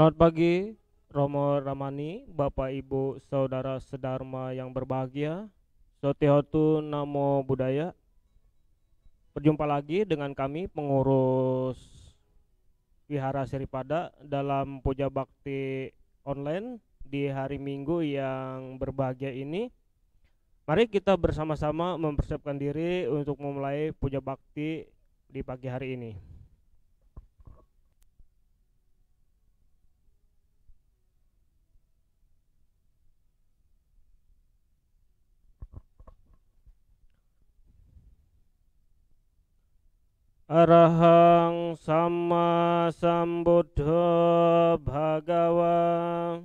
Selamat pagi, Romo Ramani, Bapak Ibu Saudara Sedharma yang berbahagia. Sotihotu Namo Buddhaya. Berjumpa lagi dengan kami pengurus Wihara Siripada dalam puja bakti online di hari Minggu yang berbahagia ini. Mari kita bersama-sama mempersiapkan diri untuk memulai puja bakti di pagi hari ini. Arahang Sama Sambuddho Bhagawa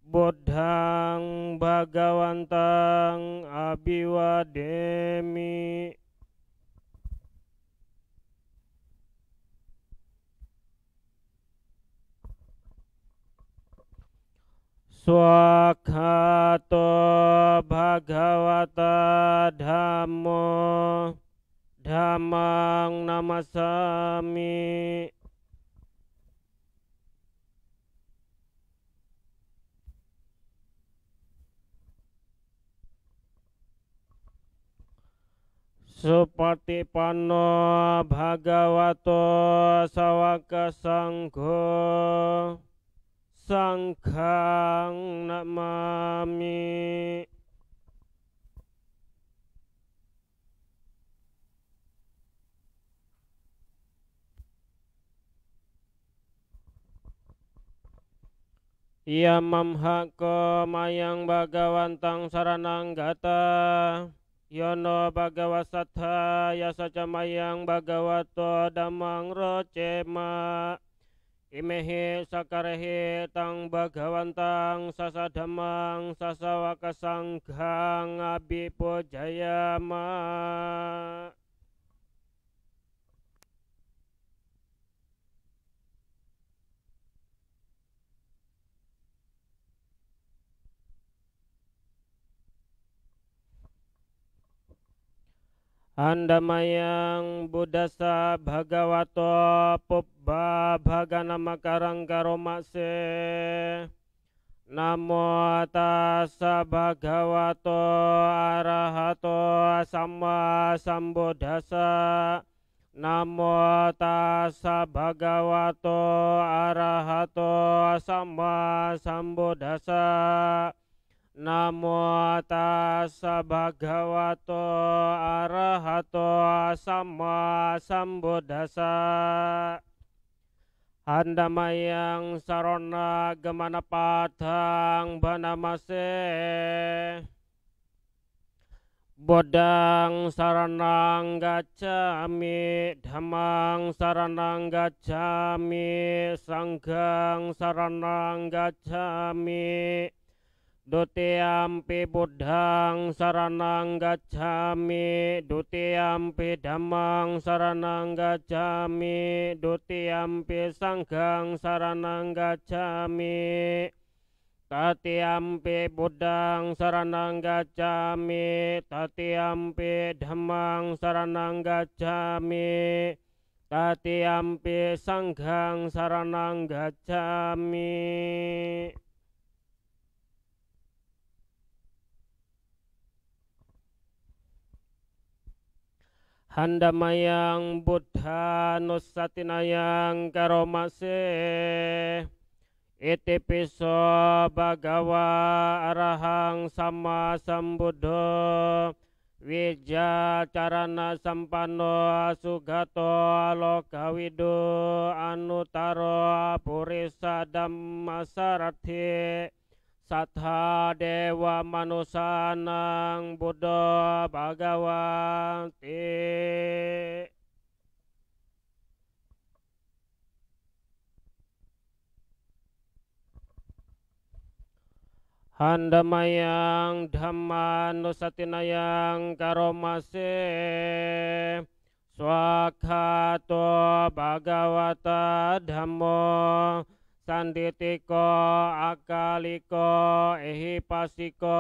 Buddhang Bhagawantang Abhiwademi. Swakhato Bhagavata Dhammo Dhammang namasami. Supatipanno Bhagavato Sawaka Sangho Sangghang namami. Yamamhako mayang Bhagawantang saranang gata Yono Bhagavasattha yasaca mayang Bhagavato dhammang rocema. Imehi sakarehi tang Bhagawantang sasa dhammang sasawaka sanghang abhipujayama. Andamayang Buddhasa Bhagavato Pubba Bhaganama Karangkaromase. Namo tassa Bhagavato Arahato Samma Sambuddhassa. Namo tassa Bhagavato Arahato Samma Sambuddhassa. Namo tassa Bhagavato Arahato Samma Sambuddhassa. Handamayang sarana gemana padang banamase. Bodang saranang gacchami, dhammang saranang gacchami, sanghang saranang gacchami. Dutiyampi buddhang saranang gacchami, dutiyampi dhammang saranang gacchami, dutiyampi sanghang saranang gacchami. Tatiyampi buddhang saranang gacchami, tatiyampi dhammang saranang gacchami, tatiyampi sanghang saranang gacchami. Handamayang Buddha Nusatinayang Karomase. Iti piso Bhagawa Arahang Sama Sambuddho Wija Carana Sampanno Sugato Lokawidu Anutaro Purisa Dhammasarati. Sattha dewa manusanang Buddha Bhagawanti. Handamayang Dhammanusatinayang Karomase. Swakhato Bhagavata Dhammo Sanditiko akaliko ehipasiko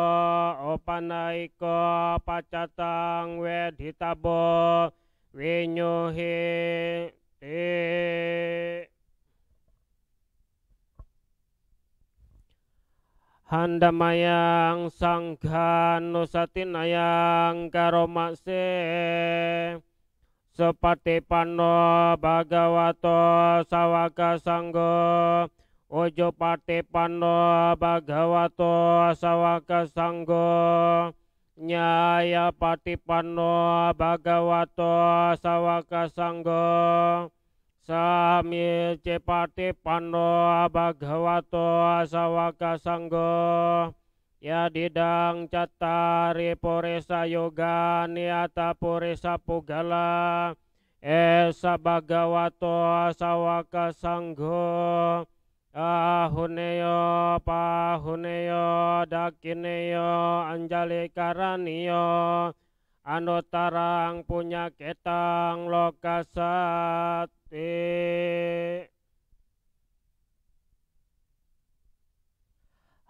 opanaiko pacatang weditabo winyuhi te. Handamayang sangkan nusatinayang karomakse Sepatipano Bhagavato Sawaka Sanggo Ojo Patipano Bhagavato Sawaka Sanggo Nyaya Patipano Bhagavato Sawaka Sanggo Sami Cepatipano Bhagavato Sawaka Sanggo Ya didang catari poresa yoga niata poresa pugala esa bhagavato sawaka sangho ahuneyo pahuneyo dakineyo anjali karaniyo anotarang punya ketang lokasati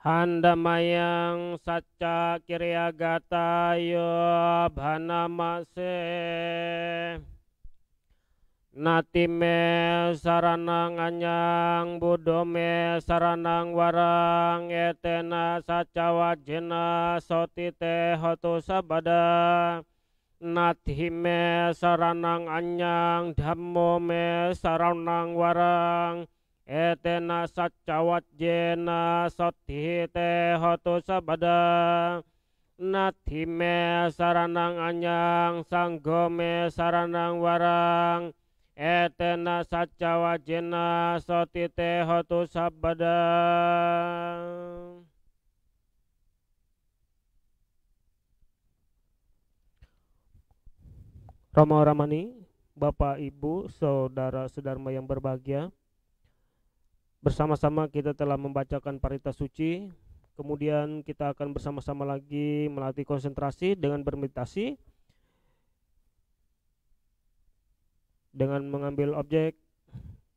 Handamayang saca kiryagata yo bhanamase Natime saranang anyang budome saranang warang etena saca wajena sotite hotu sabada Natime saranang anyang dhammo me saranang warang etena sacawat jena sothite hotu sabada Natime saranang anyang sanggome saranang warang etena sacawat jena sotite hotu sabada Rama Ramani, Bapak Ibu, Saudara-saudara yang berbahagia, bersama-sama kita telah membacakan parita suci. Kemudian kita akan bersama-sama lagi melatih konsentrasi dengan bermeditasi dengan mengambil objek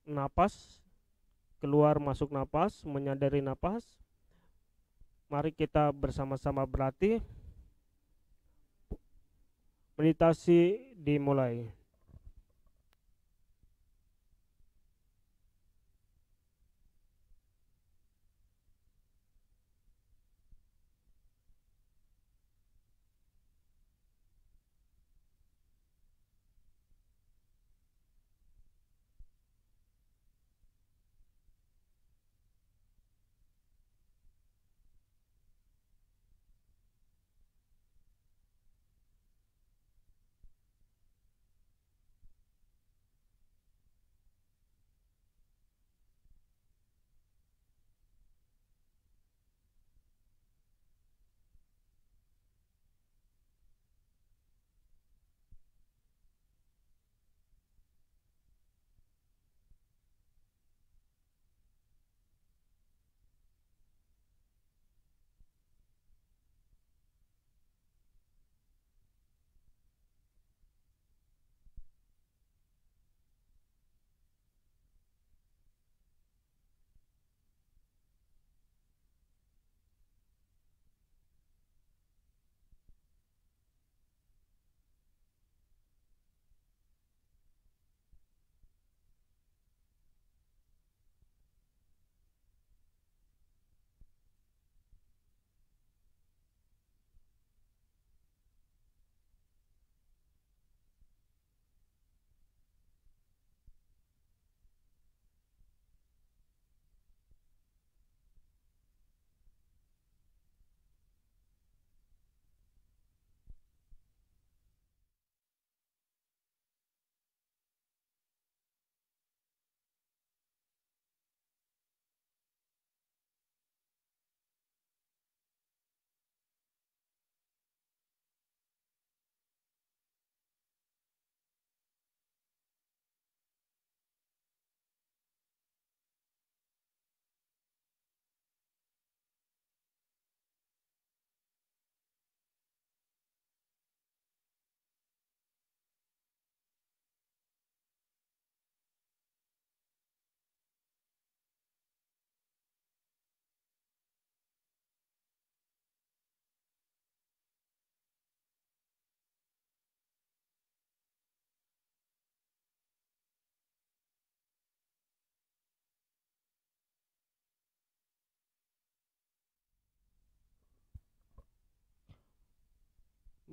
napas, keluar masuk napas, menyadari napas. Mari kita bersama-sama berlatih. Meditasi dimulai.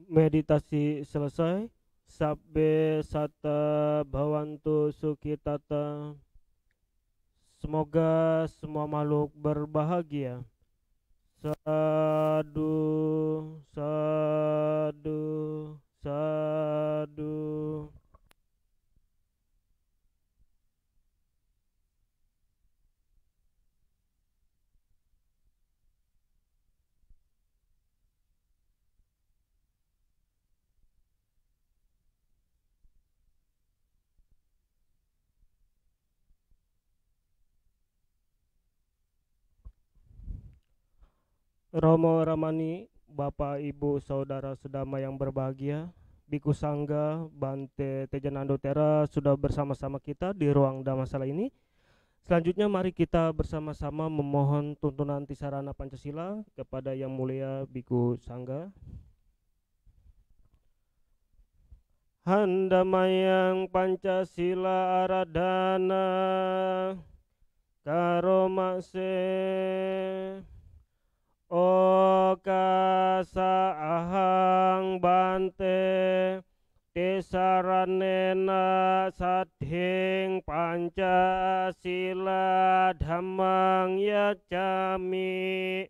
Meditasi selesai. Sabbe sata bhavantu sukhitata. Semoga semua makhluk berbahagia. Sadu, sadu, sadu. Romo Ramani, Bapak Ibu Saudara Sedama yang berbahagia, Biku Sangga, Bante Tejanando Tera sudah bersama-sama kita di ruang Dhammasala ini. Selanjutnya mari kita bersama-sama memohon tuntunan Tisarana Pancasila kepada Yang Mulia Biku Sangga. Handamayang Pancasila Aradana Karomase Okasa ahang bante tisaranena sadhing Pancasila dhammang yacami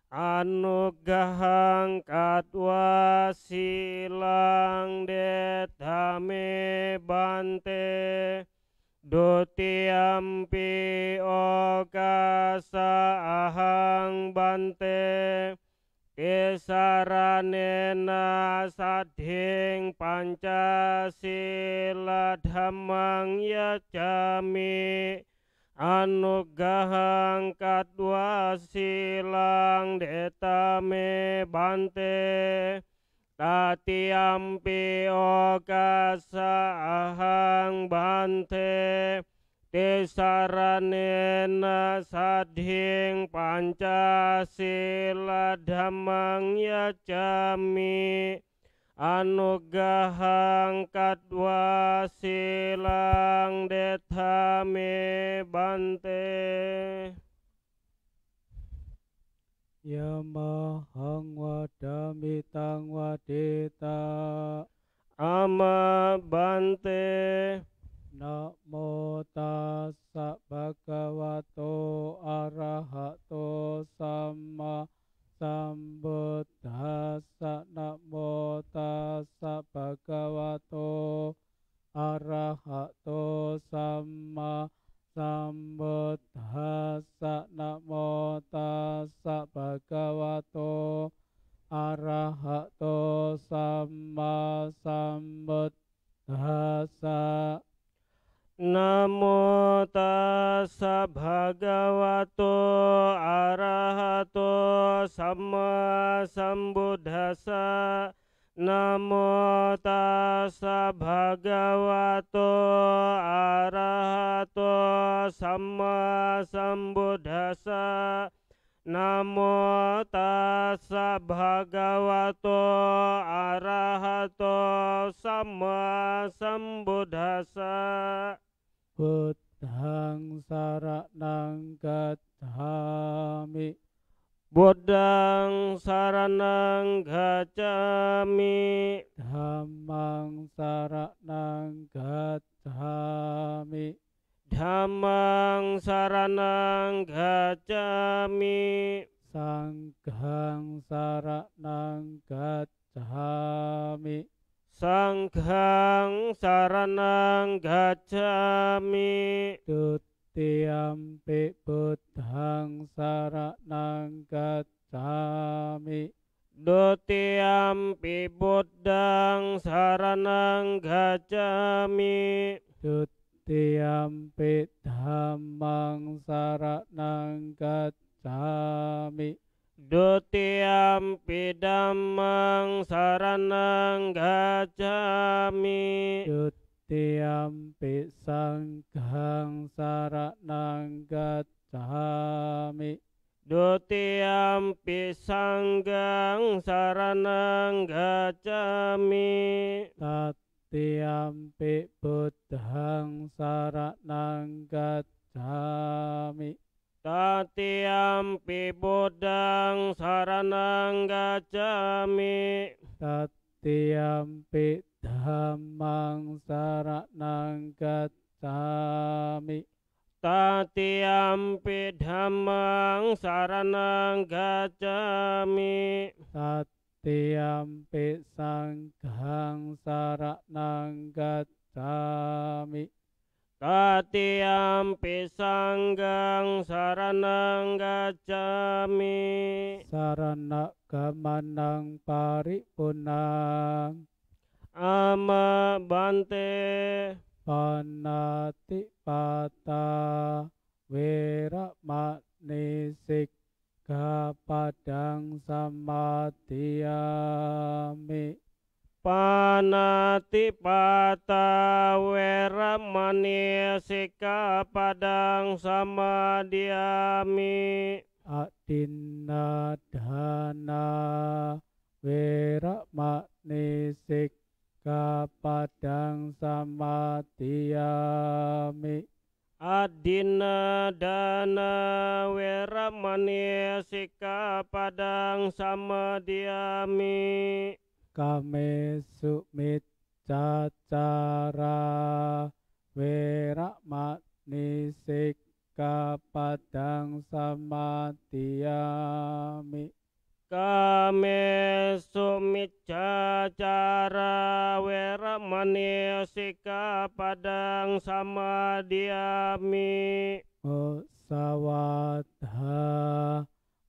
anugahang katwa silang detame bante Dutiyampi okasa ahang bante tisaranena sadhing Pancasila dhammang yacami anugahang katwa silang detame bante Tatiyampi okasa ahang bante tisaranena sadhing Pancasila dhammang yacami anugahang katwa silang detame bante Yamahang wadamitang wadita ama bante Namo tassa bhagavato arahato sama sambuddhassa. Namo tassa bhagavato arahato sama sambuddhassa. Namo tassa bhagavato arahato sama sambuddhassa. Namo tassa bhagavato arahato sama sambuddhassa. Namo tassa bhagavato arahato sama sambuddhassa. Namo tassa bhagavato arahato sama sambuddhassa. Buddhang saranang gacchami. Buddhang saranang gacchami. Dhammang saranang gacchami. Dhammang saranang gacchami. Sanghang saranang gacchami. Sanghang saranang gacchami. Dutiyampi buddhang saranang gacchami. Dutiyampi buddhang saranang gacchami. Dutiyampi dhammang saranang gacchami. Dutiyampi dhammang saranang gacchami. Dutiyampi sanghang saranang gacchami. Dutiyampi sanghang saranang gacchami. Tatiyampi buddhang saranang gacchami. Tatiyampi buddhang saranang gacchami. dhammang saranang gacchami. Tatiampi dhammang saranang gacchami. Tatiampi sanghang saranang gacchami. Tatiampi sanghang saranang gacchami. Sarana gamanang paripurnang. Ama bante. Panatipata weramani sikkhapadang samadhiyami. Panatipata weramani sikkhapadang samadhiyami. Adinadana weramani sikkhapadang samadhiyami. Adinadana weramani sikkhapadang samadhiyami. Kamesu miccacara weramani sikkhapadang samadhiyami. Kamesu miccacara weramani sikkhapadang samadhiyami. Musawadha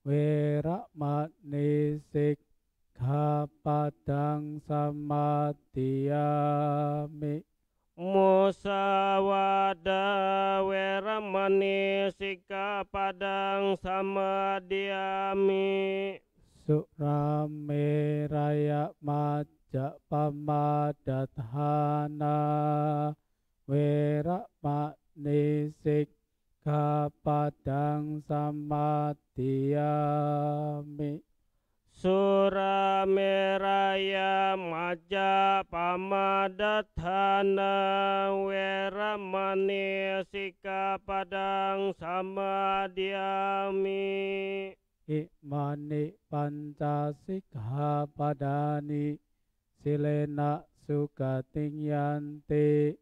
weramani sikkhapadang samadhiyami. Musawada weramani sikkhapadang samadhiyami. Surameraya majapamadatthana weramani sikkhapadang samadhiyami. Surameraya majapamadatthana weramani sikkhapadang samadhiyami. Imani pancasikkhapadani silena sugating yanti.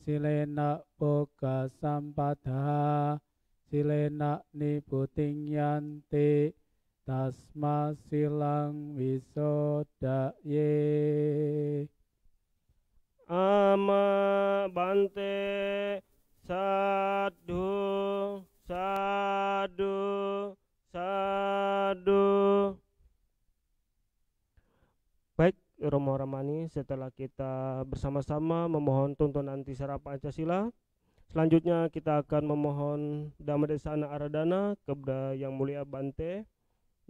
Silena boga sampada silena niputing yanti. Tasma silang wisodaye. Ama bante. Sadhu, sadhu, sadhu. Baik Romo Ramani, setelah kita bersama-sama memohon tuntunan Tisara Pancasila, selanjutnya kita akan memohon Dhammadesana Aradhana kepada Yang Mulia Bante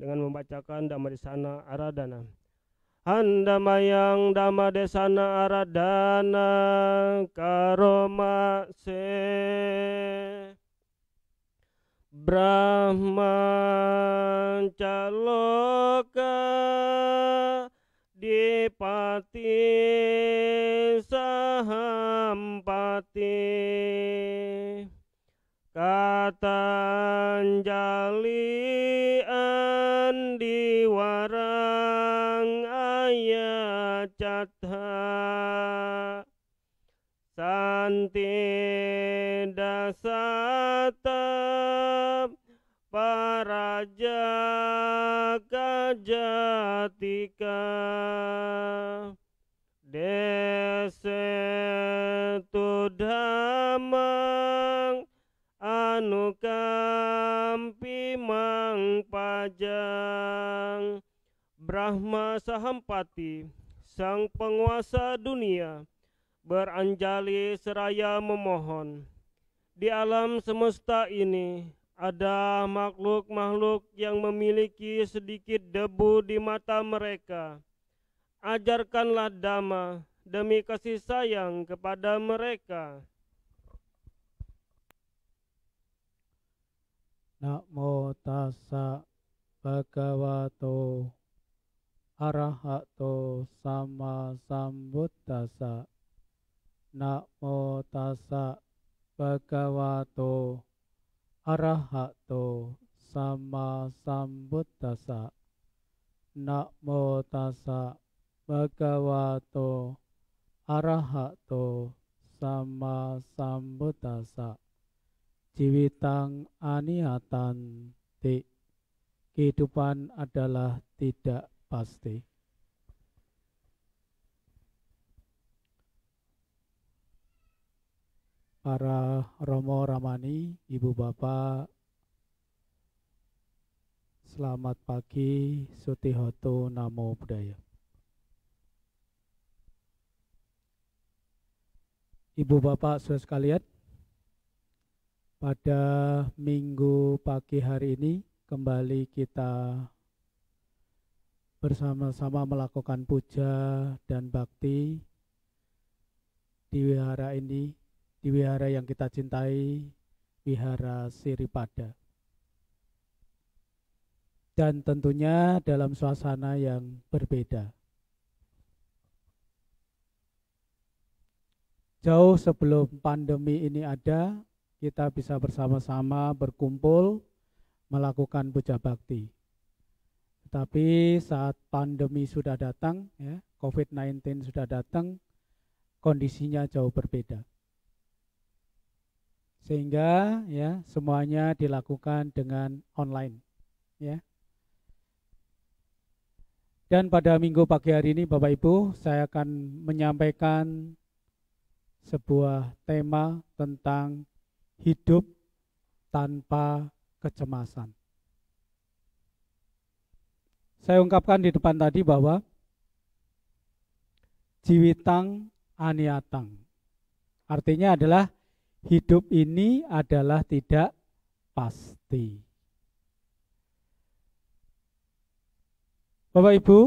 dengan membacakan Dhammadesana Aradhana. Handamayang Dhammadesana Aradhana karoma se Brahmancaloka dipati sahampati katanjali andiwarang ayacatha santi dasata paraja kajatika desetu dhammang anukampi mang pajang. Brahma Sahampati, sang penguasa dunia, beranjali seraya memohon. Di alam semesta ini ada makhluk-makhluk yang memiliki sedikit debu di mata mereka. Ajarkanlah Dhamma demi kasih sayang kepada mereka. Namo tassa bhagavato arahato sama sambuddhassa. Namo tassa bhagavato arahato sama sambuddhassa. Namo tassa bhagavato arahato sama sambuddhassa jiwitang anihatan ti. Kehidupan adalah tidak pasti. Para Romo Ramani, Ibu Bapak, selamat pagi, Sutihoto Namo Buddhaya. Ibu Bapak saudara sekalian, pada minggu pagi hari ini kembali kita bersama-sama melakukan puja dan bakti di wihara ini, di wihara yang kita cintai, Wihara Siripada. Dan tentunya dalam suasana yang berbeda. Jauh sebelum pandemi ini ada, kita bisa bersama-sama berkumpul melakukan puja bakti. Tapi saat pandemi sudah datang, ya, COVID-19 sudah datang, kondisinya jauh berbeda. Sehingga ya semuanya dilakukan dengan online, ya. Dan pada minggu pagi hari ini Bapak Ibu, saya akan menyampaikan sebuah tema tentang hidup tanpa kecemasan. Saya ungkapkan di depan tadi bahwa jiwitang aniatang, artinya adalah hidup ini adalah tidak pasti. Bapak Ibu,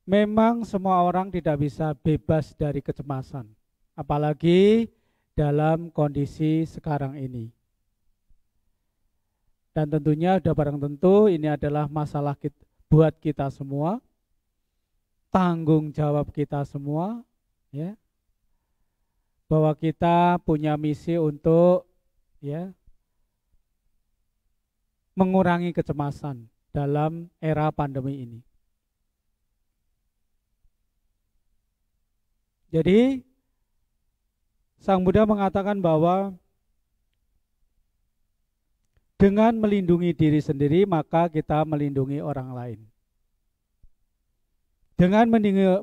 memang semua orang tidak bisa bebas dari kecemasan, apalagi dalam kondisi sekarang ini. Dan tentunya sudah barang tentu ini adalah masalah buat kita semua, tanggung jawab kita semua, ya, bahwa kita punya misi untuk ya mengurangi kecemasan dalam era pandemi ini. Jadi Sang Buddha mengatakan bahwa dengan melindungi diri sendiri maka kita melindungi orang lain. Dengan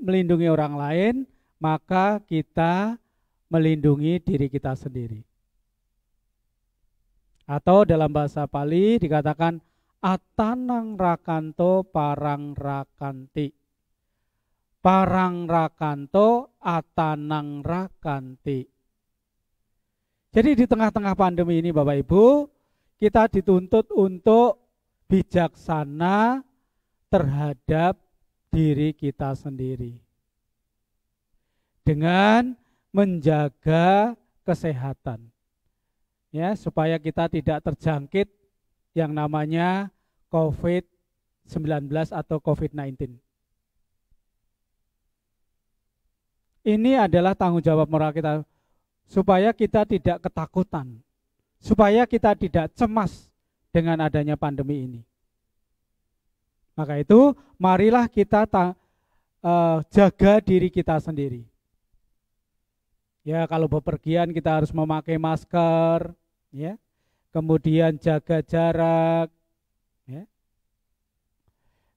melindungi orang lain maka kita melindungi diri kita sendiri. Atau dalam bahasa Pali dikatakan atanang rakanto parang rakanti. Parang rakanto atanang rakanti. Jadi di tengah-tengah pandemi ini Bapak Ibu, kita dituntut untuk bijaksana terhadap diri kita sendiri. Dengan menjaga kesehatan. Ya, supaya kita tidak terjangkit yang namanya COVID-19 atau COVID-19. Ini adalah tanggung jawab moral kita. Supaya kita tidak ketakutan, supaya kita tidak cemas dengan adanya pandemi ini. Maka itu marilah kita jaga diri kita sendiri. Ya, kalau bepergian kita harus memakai masker, ya. Kemudian jaga jarak, ya.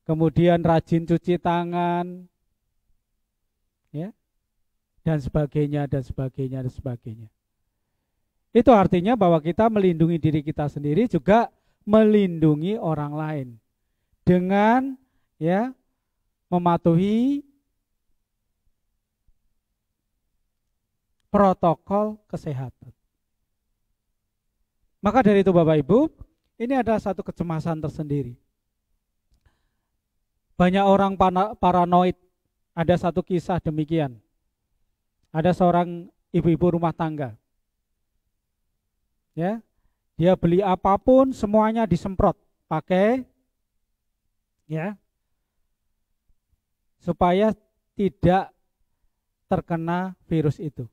Kemudian rajin cuci tangan, ya. Dan sebagainya, dan sebagainya, dan sebagainya. Itu artinya bahwa kita melindungi diri kita sendiri juga melindungi orang lain dengan ya mematuhi protokol kesehatan. Maka dari itu Bapak Ibu, ini ada satu kecemasan tersendiri. Banyak orang paranoid. Ada satu kisah demikian. Ada seorang ibu-ibu rumah tangga. Ya, dia beli apapun semuanya disemprot pakai ya supaya tidak terkena virus itu.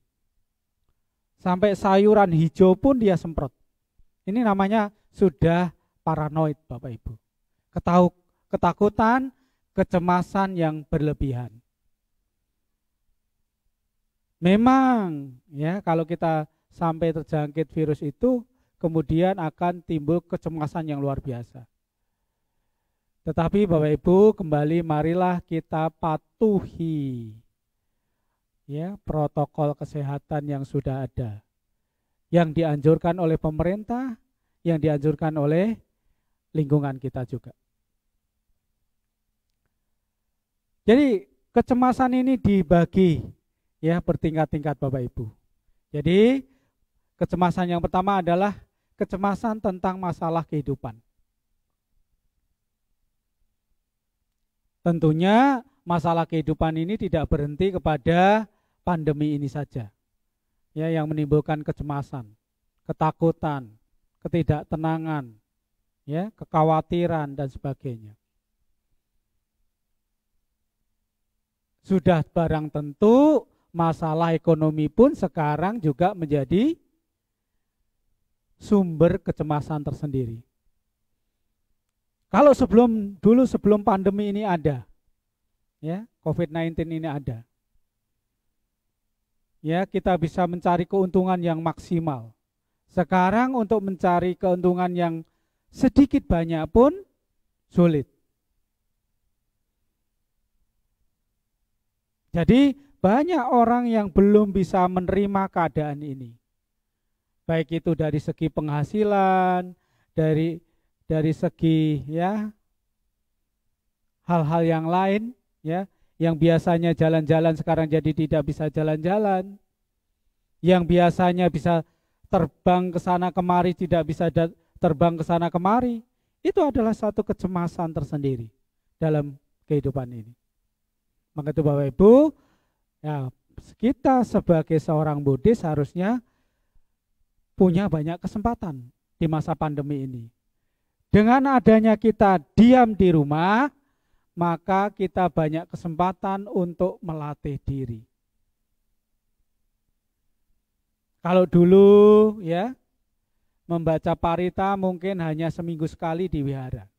Sampai sayuran hijau pun dia semprot. Ini namanya sudah paranoid Bapak Ibu. Ketakutan kecemasan yang berlebihan. Memang ya kalau kita sampai terjangkit virus itu kemudian akan timbul kecemasan yang luar biasa. Tetapi Bapak Ibu kembali marilah kita patuhi ya protokol kesehatan yang sudah ada. Yang dianjurkan oleh pemerintah, yang dianjurkan oleh lingkungan kita juga. Jadi kecemasan ini dibagi ya bertingkat-tingkat Bapak Ibu. Jadi kecemasan yang pertama adalah kecemasan tentang masalah kehidupan. Tentunya masalah kehidupan ini tidak berhenti kepada pandemi ini saja. Ya, yang menimbulkan kecemasan, ketakutan, ketidaktenangan, ya, kekhawatiran dan sebagainya. Sudah barang tentu masalah ekonomi pun sekarang juga menjadi sumber kecemasan tersendiri. Kalau sebelum pandemi ini ada, ya, COVID-19 ini ada, ya, kita bisa mencari keuntungan yang maksimal. Sekarang untuk mencari keuntungan yang sedikit banyak pun sulit. Jadi banyak orang yang belum bisa menerima keadaan ini. Baik itu dari segi penghasilan, dari segi ya hal-hal yang lain ya, yang biasanya jalan-jalan sekarang jadi tidak bisa jalan-jalan. Yang biasanya bisa terbang ke sana kemari tidak bisa terbang ke sana kemari. Itu adalah satu kecemasan tersendiri dalam kehidupan ini. Maka itu Bapak Ibu, ya, kita sebagai seorang Buddhis harusnya punya banyak kesempatan di masa pandemi ini. Dengan adanya kita diam di rumah, maka kita banyak kesempatan untuk melatih diri. Kalau dulu ya membaca parita mungkin hanya seminggu sekali di wihara.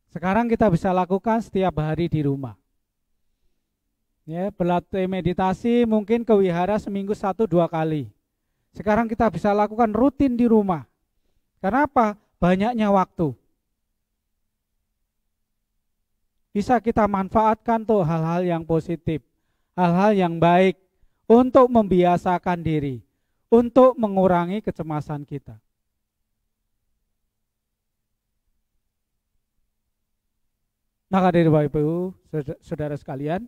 Sekarang kita bisa lakukan setiap hari di rumah. Ya, berlatih meditasi mungkin ke wihara seminggu 1-2 kali. Sekarang kita bisa lakukan rutin di rumah. Karena apa? Banyaknya waktu. Bisa kita manfaatkan tuh hal-hal yang positif, hal-hal yang baik untuk membiasakan diri, untuk mengurangi kecemasan kita. Maka dari Bapak Ibu, saudara sekalian,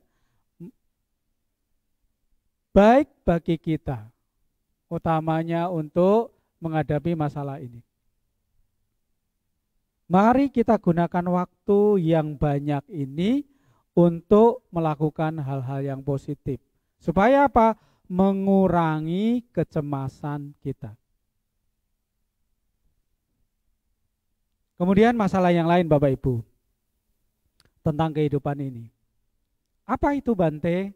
baik bagi kita, utamanya untuk menghadapi masalah ini. Mari kita gunakan waktu yang banyak ini untuk melakukan hal-hal yang positif. Supaya apa? Mengurangi kecemasan kita. Kemudian masalah yang lain Bapak Ibu, tentang kehidupan ini. Apa itu Bante?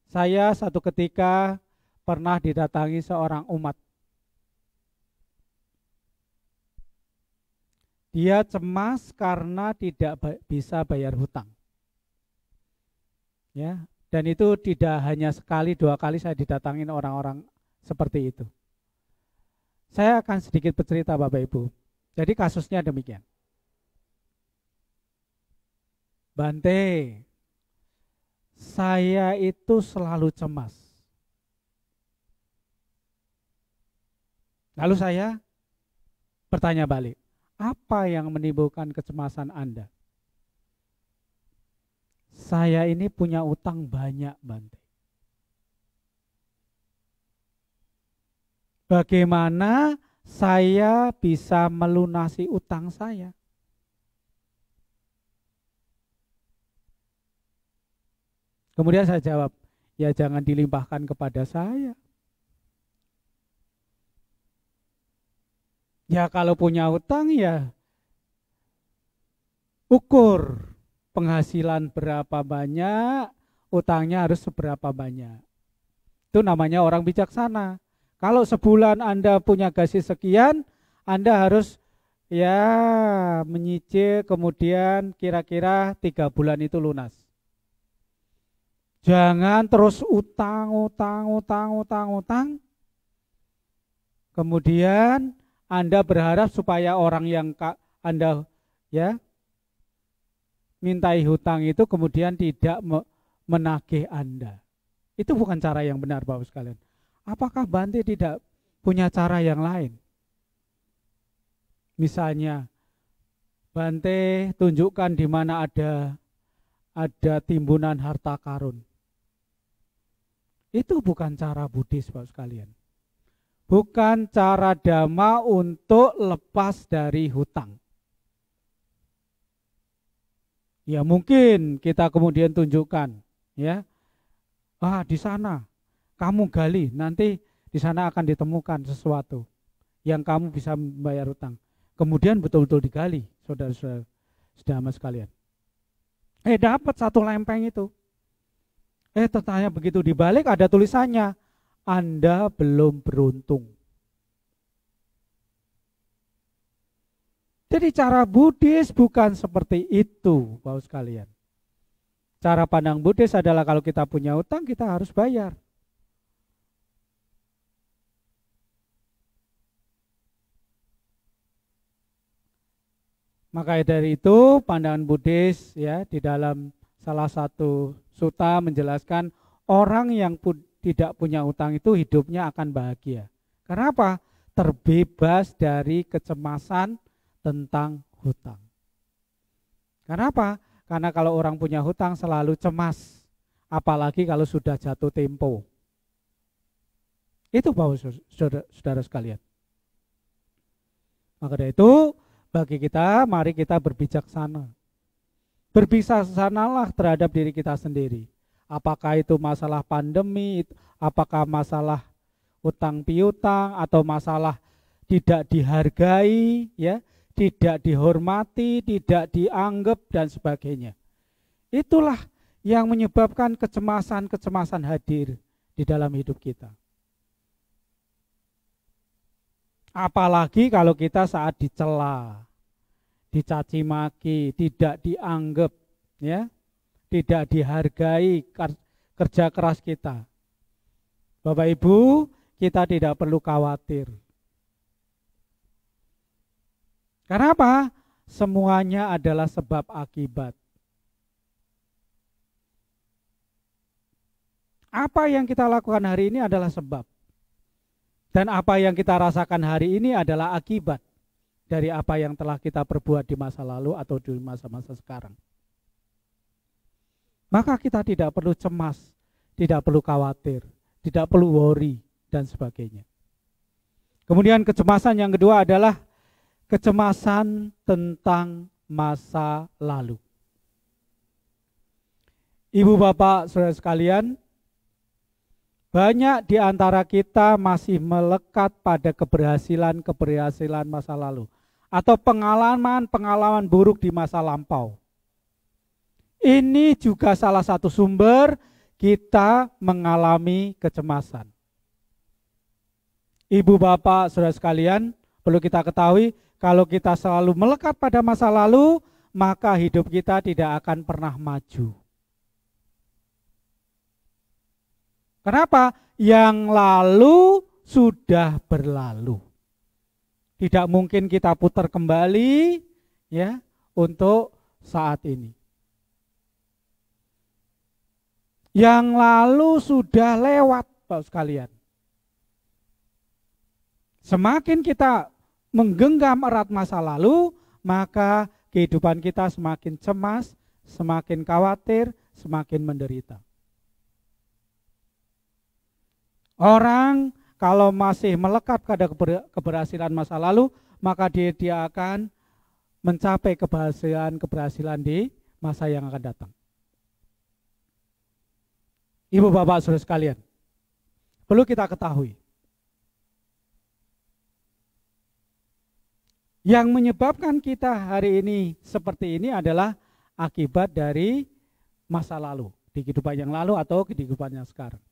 Saya satu ketika pernah didatangi seorang umat. Dia cemas karena tidak bisa bayar hutang. Ya, dan itu tidak hanya sekali, 2 kali saya didatangin orang-orang seperti itu. Saya akan sedikit bercerita Bapak Ibu. Jadi kasusnya demikian. Bante, saya itu selalu cemas. Lalu saya bertanya balik, apa yang menimbulkan kecemasan Anda? Saya ini punya utang banyak, Bante. Bagaimana saya bisa melunasi utang saya? Kemudian saya jawab, ya jangan dilimpahkan kepada saya. Ya kalau punya utang ya ukur penghasilan berapa banyak, utangnya harus seberapa banyak. Itu namanya orang bijaksana. Kalau sebulan Anda punya gaji sekian, Anda harus ya menyicil, kemudian kira-kira 3 bulan itu lunas. Jangan terus utang. Kemudian Anda berharap supaya orang yang Anda ya mintai hutang itu kemudian tidak menagih Anda. Itu bukan cara yang benar, Bapak sekalian. Apakah Bante tidak punya cara yang lain? Misalnya, Bante tunjukkan di mana ada timbunan harta karun. Itu bukan cara Buddhis, Bapak sekalian. Bukan cara Dhamma untuk lepas dari hutang. Ya mungkin kita kemudian tunjukkan, ya, di sana kamu gali, nanti di sana akan ditemukan sesuatu yang kamu bisa membayar hutang. Kemudian betul-betul digali, saudara-saudara sekalian. Dapat 1 lempeng itu. Ternyata begitu dibalik ada tulisannya, Anda belum beruntung. Jadi cara Buddhis bukan seperti itu, Bapak sekalian. Cara pandang Buddhis adalah kalau kita punya utang, kita harus bayar. Maka dari itu pandangan Buddhis ya di dalam salah satu sutta menjelaskan orang yang tidak punya utang itu hidupnya akan bahagia. Karena apa? Terbebas dari kecemasan tentang hutang. Karena apa? Karena kalau orang punya hutang selalu cemas, apalagi kalau sudah jatuh tempo. Itu Bapak saudara sekalian. Maka dari itu bagi kita, mari kita berbijaksana. Berbijaksanalah terhadap diri kita sendiri. Apakah itu masalah pandemi, apakah masalah utang piutang, atau masalah tidak dihargai, ya, tidak dihormati, tidak dianggap, dan sebagainya. Itulah yang menyebabkan kecemasan-kecemasan hadir di dalam hidup kita. Apalagi kalau kita saat dicela, dicaci maki, tidak dianggap, ya, tidak dihargai kerja keras kita. Bapak Ibu, kita tidak perlu khawatir. Karena apa? Semuanya adalah sebab akibat. Apa yang kita lakukan hari ini adalah sebab. Dan apa yang kita rasakan hari ini adalah akibat dari apa yang telah kita perbuat di masa lalu atau di masa-masa sekarang. Maka kita tidak perlu cemas, tidak perlu khawatir, tidak perlu worry, dan sebagainya. Kemudian kecemasan yang kedua adalah kecemasan tentang masa lalu. Ibu bapak saudara sekalian, banyak di antara kita masih melekat pada keberhasilan masa lalu atau pengalaman buruk di masa lampau. Ini juga salah satu sumber kita mengalami kecemasan. Ibu bapak saudara sekalian, perlu kita ketahui, kalau kita selalu melekat pada masa lalu, maka hidup kita tidak akan pernah maju. Kenapa? Yang lalu sudah berlalu. Tidak mungkin kita putar kembali ya untuk saat ini. Yang lalu sudah lewat, Bapak sekalian. Semakin kita menggenggam erat masa lalu, maka kehidupan kita semakin cemas, semakin khawatir, semakin menderita. Orang kalau masih melekat pada keberhasilan masa lalu, maka dia akan mencapai keberhasilan di masa yang akan datang. Ibu bapak saudara sekalian, perlu kita ketahui, yang menyebabkan kita hari ini seperti ini adalah akibat dari masa lalu, di kehidupan yang lalu atau kehidupan yang sekarang.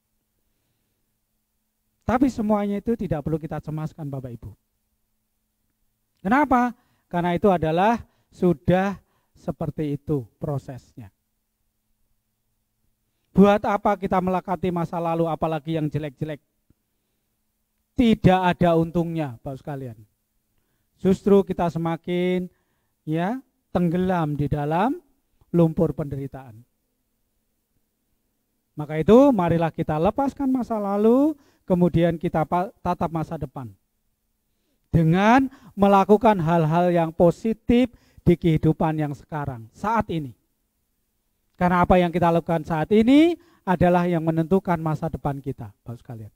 Tapi semuanya itu tidak perlu kita cemaskan Bapak Ibu. Kenapa? Karena itu adalah sudah seperti itu prosesnya. Buat apa kita melekati masa lalu apalagi yang jelek-jelek? Tidak ada untungnya, Bapak sekalian. Justru kita semakin tenggelam di dalam lumpur penderitaan. Maka itu marilah kita lepaskan masa lalu, kemudian kita tatap masa depan. Dengan melakukan hal-hal yang positif di kehidupan yang sekarang, saat ini. Karena apa yang kita lakukan saat ini adalah yang menentukan masa depan kita, Bapak sekalian.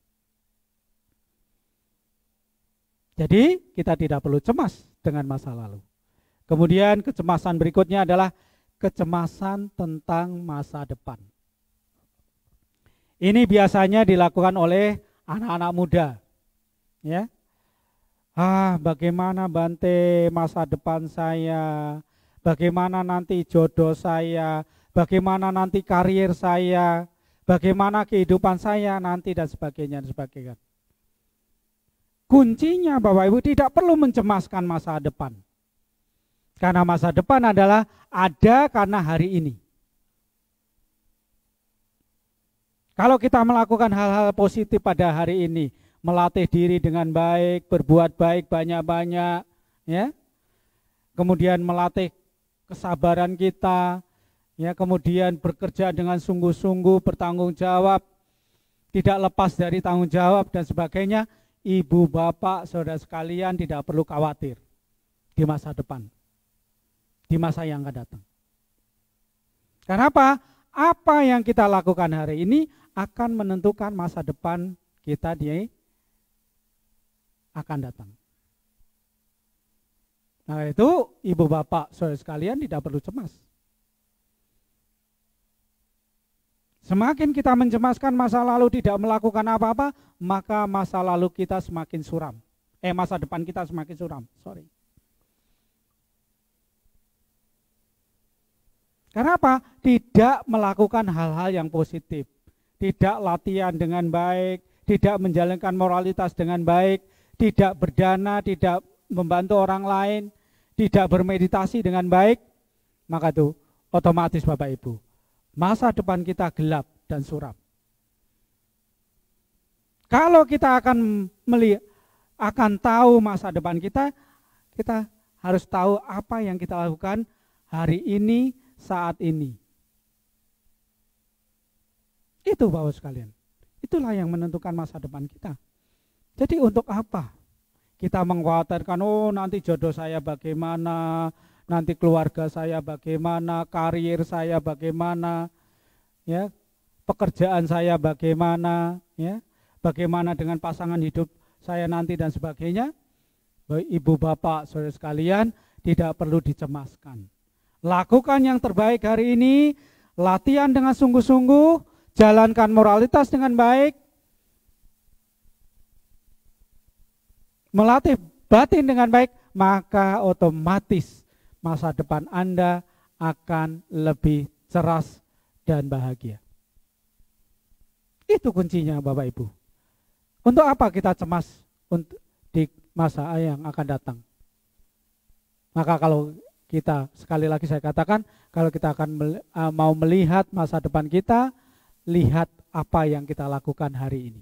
Jadi kita tidak perlu cemas dengan masa lalu. Kemudian kecemasan berikutnya adalah kecemasan tentang masa depan. Ini biasanya dilakukan oleh anak-anak muda. Ya. Bagaimana Bante masa depan saya? Bagaimana nanti jodoh saya? Bagaimana nanti karir saya? Bagaimana kehidupan saya nanti dan sebagainya dan sebagainya. Kuncinya Bapak Ibu tidak perlu mencemaskan masa depan. Karena masa depan adalah ada karena hari ini. Kalau kita melakukan hal-hal positif pada hari ini, melatih diri dengan baik, berbuat baik banyak-banyak, ya. Kemudian melatih kesabaran kita, ya, kemudian bekerja dengan sungguh-sungguh, bertanggung jawab, tidak lepas dari tanggung jawab dan sebagainya. Ibu, bapak, saudara sekalian tidak perlu khawatir di masa depan, di masa yang akan datang. Kenapa? Apa yang kita lakukan hari ini akan menentukan masa depan kita di akan datang. Nah itu ibu bapak saudara sekalian tidak perlu cemas. Semakin kita mencemaskan masa lalu tidak melakukan apa-apa, maka masa lalu kita semakin suram. Masa depan kita semakin suram. Karena apa? Tidak melakukan hal-hal yang positif. Tidak latihan dengan baik, tidak menjalankan moralitas dengan baik, tidak berdana, tidak membantu orang lain, tidak bermeditasi dengan baik, maka itu otomatis Bapak Ibu, masa depan kita gelap dan suram. Kalau kita akan tahu masa depan kita, kita harus tahu apa yang kita lakukan hari ini, saat ini. Itu Bapak sekalian. Itulah yang menentukan masa depan kita. Jadi untuk apa kita mengkhawatirkan, nanti jodoh saya bagaimana, nanti keluarga saya bagaimana, karir saya bagaimana, ya, pekerjaan saya bagaimana, ya, bagaimana dengan pasangan hidup saya nanti dan sebagainya. Ibu bapak saudara sekalian tidak perlu dicemaskan. Lakukan yang terbaik hari ini, latihan dengan sungguh-sungguh, jalankan moralitas dengan baik, melatih batin dengan baik, maka otomatis masa depan Anda akan lebih cerah dan bahagia. Itu kuncinya Bapak Ibu. Untuk apa kita cemas untuk di masa yang akan datang? Maka kalau kita, sekali lagi saya katakan, kalau kita akan mau melihat masa depan kita, lihat apa yang kita lakukan hari ini.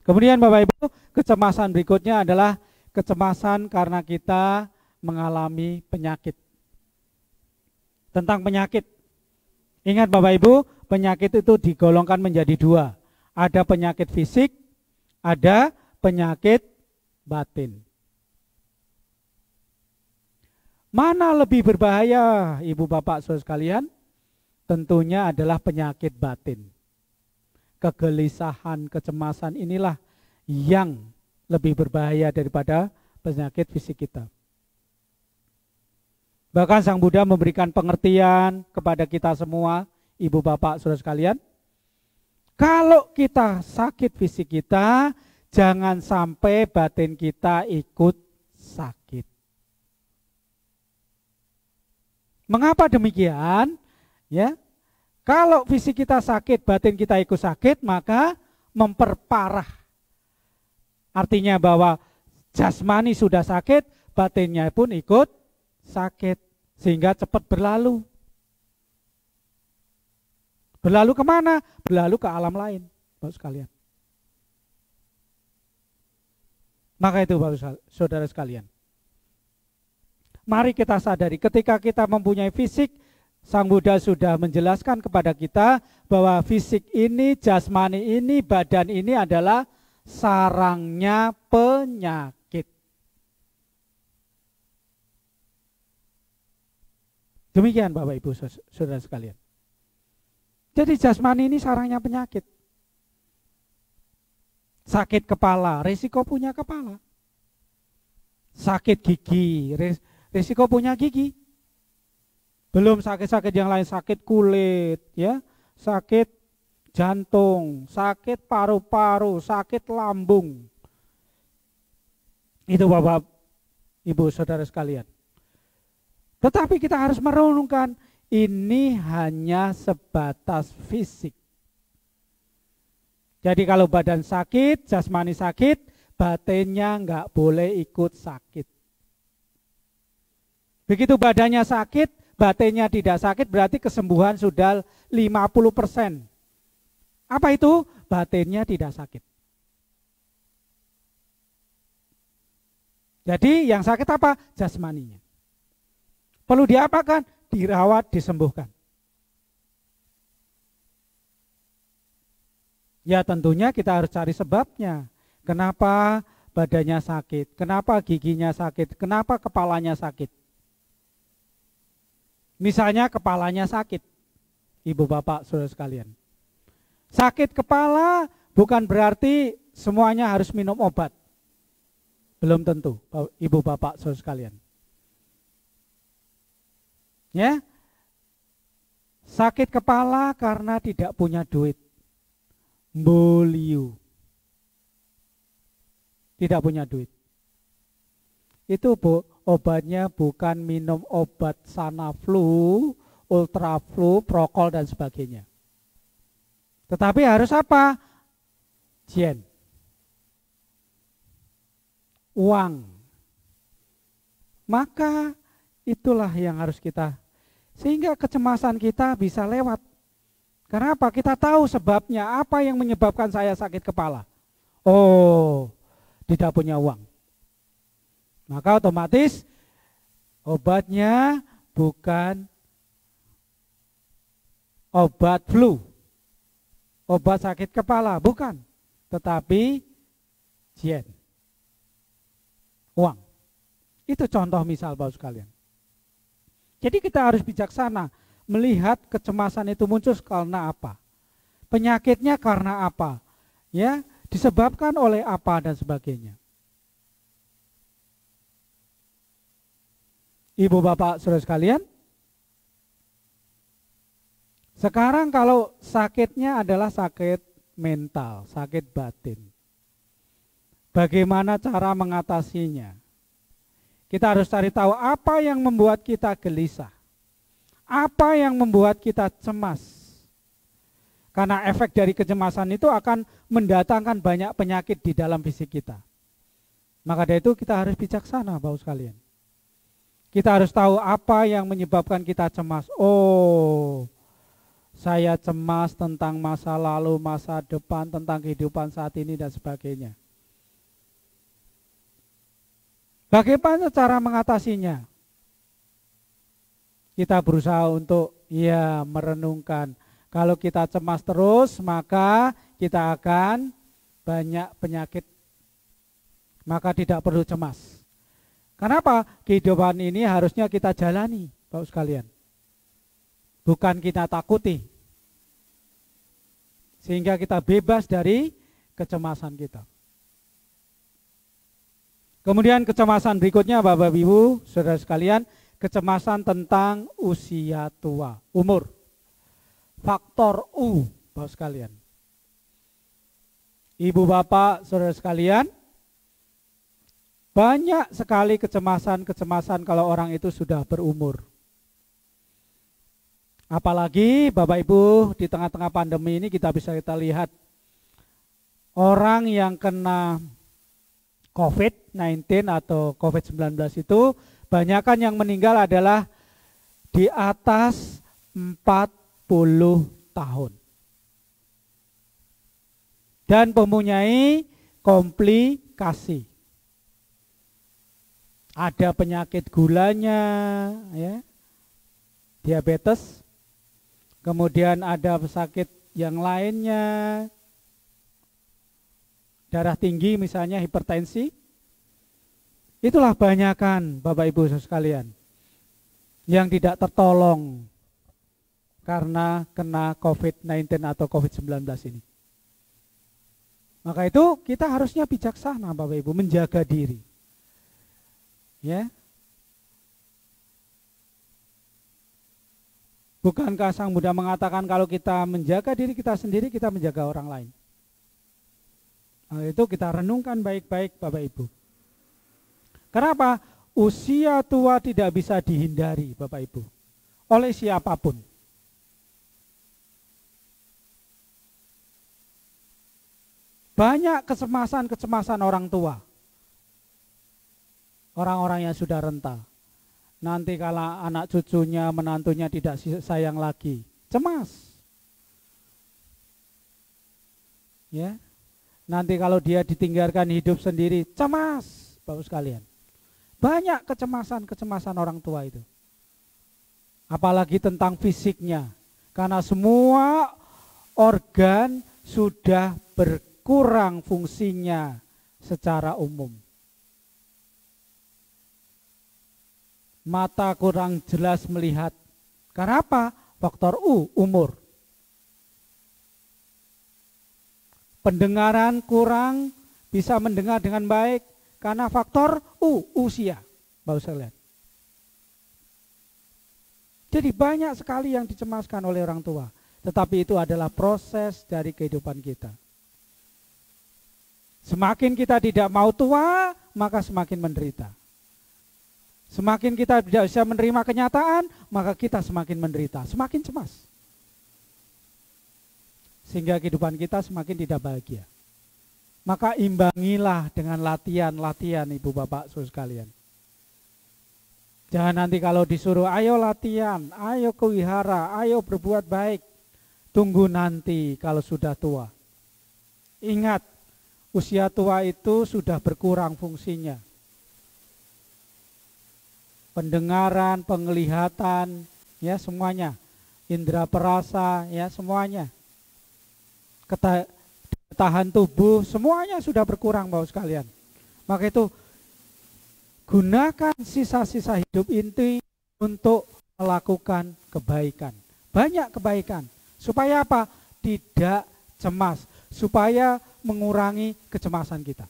Kemudian Bapak Ibu, kecemasan berikutnya adalah kecemasan karena kita mengalami penyakit. Tentang penyakit, ingat Bapak Ibu, penyakit itu digolongkan menjadi dua. Ada penyakit fisik, ada penyakit batin. Mana lebih berbahaya Ibu Bapak Saudara sekalian? Tentunya adalah penyakit batin. Kegelisahan, kecemasan inilah yang lebih berbahaya daripada penyakit fisik kita. Bahkan Sang Buddha memberikan pengertian kepada kita semua, Ibu Bapak Saudara sekalian. Kalau kita sakit fisik kita, jangan sampai batin kita ikut sakit. Mengapa demikian? Ya, kalau fisik kita sakit, batin kita ikut sakit, maka memperparah. Artinya bahwa Jasmani sudah sakit, batinnya pun ikut sakit. Sehingga cepat berlalu. Berlalu kemana? Berlalu ke alam lain, Bapak sekalian. Maka itu Bapak saudara sekalian. Mari kita sadari ketika kita mempunyai fisik, Sang Buddha sudah menjelaskan kepada kita bahwa fisik ini, jasmani ini, badan ini adalah sarangnya penyakit. Demikian Bapak Ibu saudara sekalian. Jadi jasmani ini sarangnya penyakit. Sakit kepala, risiko punya kepala. Sakit gigi, risiko punya gigi. Belum sakit-sakit yang lain, sakit kulit, ya, sakit jantung, sakit paru-paru, sakit lambung. Itu Bapak, Ibu, saudara sekalian. Tetapi kita harus merenungkan, ini hanya sebatas fisik. Jadi kalau badan sakit, jasmani sakit, batinnya enggak boleh ikut sakit. Begitu badannya sakit, batinnya tidak sakit, berarti kesembuhan sudah 50%. Apa itu? Batinnya tidak sakit. Jadi yang sakit apa? Jasmaninya. Perlu diapakan? Dirawat, disembuhkan. Ya tentunya kita harus cari sebabnya. Kenapa badannya sakit? Kenapa giginya sakit? Kenapa kepalanya sakit? Misalnya kepalanya sakit, Ibu Bapak saudara sekalian. Sakit kepala bukan berarti semuanya harus minum obat. Belum tentu, Ibu Bapak saudara sekalian. Ya, sakit kepala karena tidak punya duit, mboliu, tidak punya duit. Itu obatnya bukan minum obat Sanaflu, Ultraflu, Prokol dan sebagainya. Tetapi harus apa? Jen, uang. Maka itulah yang harus kita, sehingga kecemasan kita bisa lewat. Kenapa? Kita tahu sebabnya, apa yang menyebabkan saya sakit kepala. Oh, tidak punya uang. Maka otomatis obatnya bukan obat flu, obat sakit kepala, bukan. Tetapi jen, uang. Itu contoh misal Bapak sekalian. Jadi kita harus bijaksana melihat kecemasan itu muncul karena apa, penyakitnya karena apa, ya, disebabkan oleh apa dan sebagainya. Ibu Bapak saudara sekalian, sekarang kalau sakitnya adalah sakit mental, sakit batin, bagaimana cara mengatasinya? Kita harus cari tahu apa yang membuat kita gelisah, apa yang membuat kita cemas. Karena efek dari kecemasan itu akan mendatangkan banyak penyakit di dalam fisik kita. Maka dari itu kita harus bijaksana Bapak sekalian. Kita harus tahu apa yang menyebabkan kita cemas. Oh, saya cemas tentang masa lalu, masa depan, tentang kehidupan saat ini dan sebagainya. Bagaimana cara mengatasinya? Kita berusaha untuk merenungkan. Kalau kita cemas terus, maka kita akan banyak penyakit. Maka tidak perlu cemas. Kenapa? Kehidupan ini harusnya kita jalani, Bapak sekalian. Bukan kita takuti. Sehingga kita bebas dari kecemasan kita. Kemudian kecemasan berikutnya Bapak Ibu, saudara sekalian, kecemasan tentang usia tua, umur. Faktor U, Bapak sekalian. Ibu Bapak, saudara sekalian, banyak sekali kecemasan kalau orang itu sudah berumur. Apalagi Bapak Ibu di tengah-tengah pandemi ini kita lihat orang yang kena COVID-19 atau COVID-19 itu, banyakan yang meninggal adalah di atas 40 tahun. Dan mempunyai komplikasi. Ada penyakit gulanya, ya, diabetes, kemudian ada sakit yang lainnya, darah tinggi misalnya, hipertensi. Itulah banyakan Bapak Ibu sekalian yang tidak tertolong karena kena COVID-19 atau COVID-19 ini. Maka itu kita harusnya bijaksana Bapak Ibu, menjaga diri. Ya. Bukankah Sang Buddha mengatakan kalau kita menjaga diri kita sendiri, kita menjaga orang lain? Nah, itu kita renungkan baik-baik Bapak Ibu. Kenapa? Usia tua tidak bisa dihindari Bapak Ibu, oleh siapapun. Banyak kecemasan orang tua. Orang-orang yang sudah renta. Nanti kalau anak cucunya, menantunya tidak sayang lagi, cemas. Ya. Nanti kalau dia ditinggalkan hidup sendiri, cemas, Bapak sekalian. Banyak kecemasan orang tua itu. Apalagi tentang fisiknya. Karena semua organ sudah berkurang fungsinya secara umum. Mata kurang jelas melihat. Karena apa? Faktor umur. Pendengaran kurang bisa mendengar dengan baik karena faktor usia. Bapak sekalian. Jadi banyak sekali yang dicemaskan oleh orang tua. Tetapi itu adalah proses dari kehidupan kita. Semakin kita tidak mau tua, maka semakin menderita. Semakin kita tidak bisa menerima kenyataan, maka kita semakin menderita, semakin cemas. Sehingga kehidupan kita semakin tidak bahagia. Maka imbangilah dengan latihan Ibu Bapak Saudara sekalian. Jangan nanti kalau disuruh ayo latihan, ayo ke wihara, ayo berbuat baik. Tunggu nanti kalau sudah tua. Ingat, usia tua itu sudah berkurang fungsinya. Pendengaran, penglihatan, ya semuanya, indera perasa, ya semuanya, ketahan tubuh, semuanya sudah berkurang Bapak sekalian. Maka itu gunakan sisa-sisa hidup inti untuk melakukan kebaikan, banyak kebaikan, supaya apa? Tidak cemas, supaya mengurangi kecemasan kita.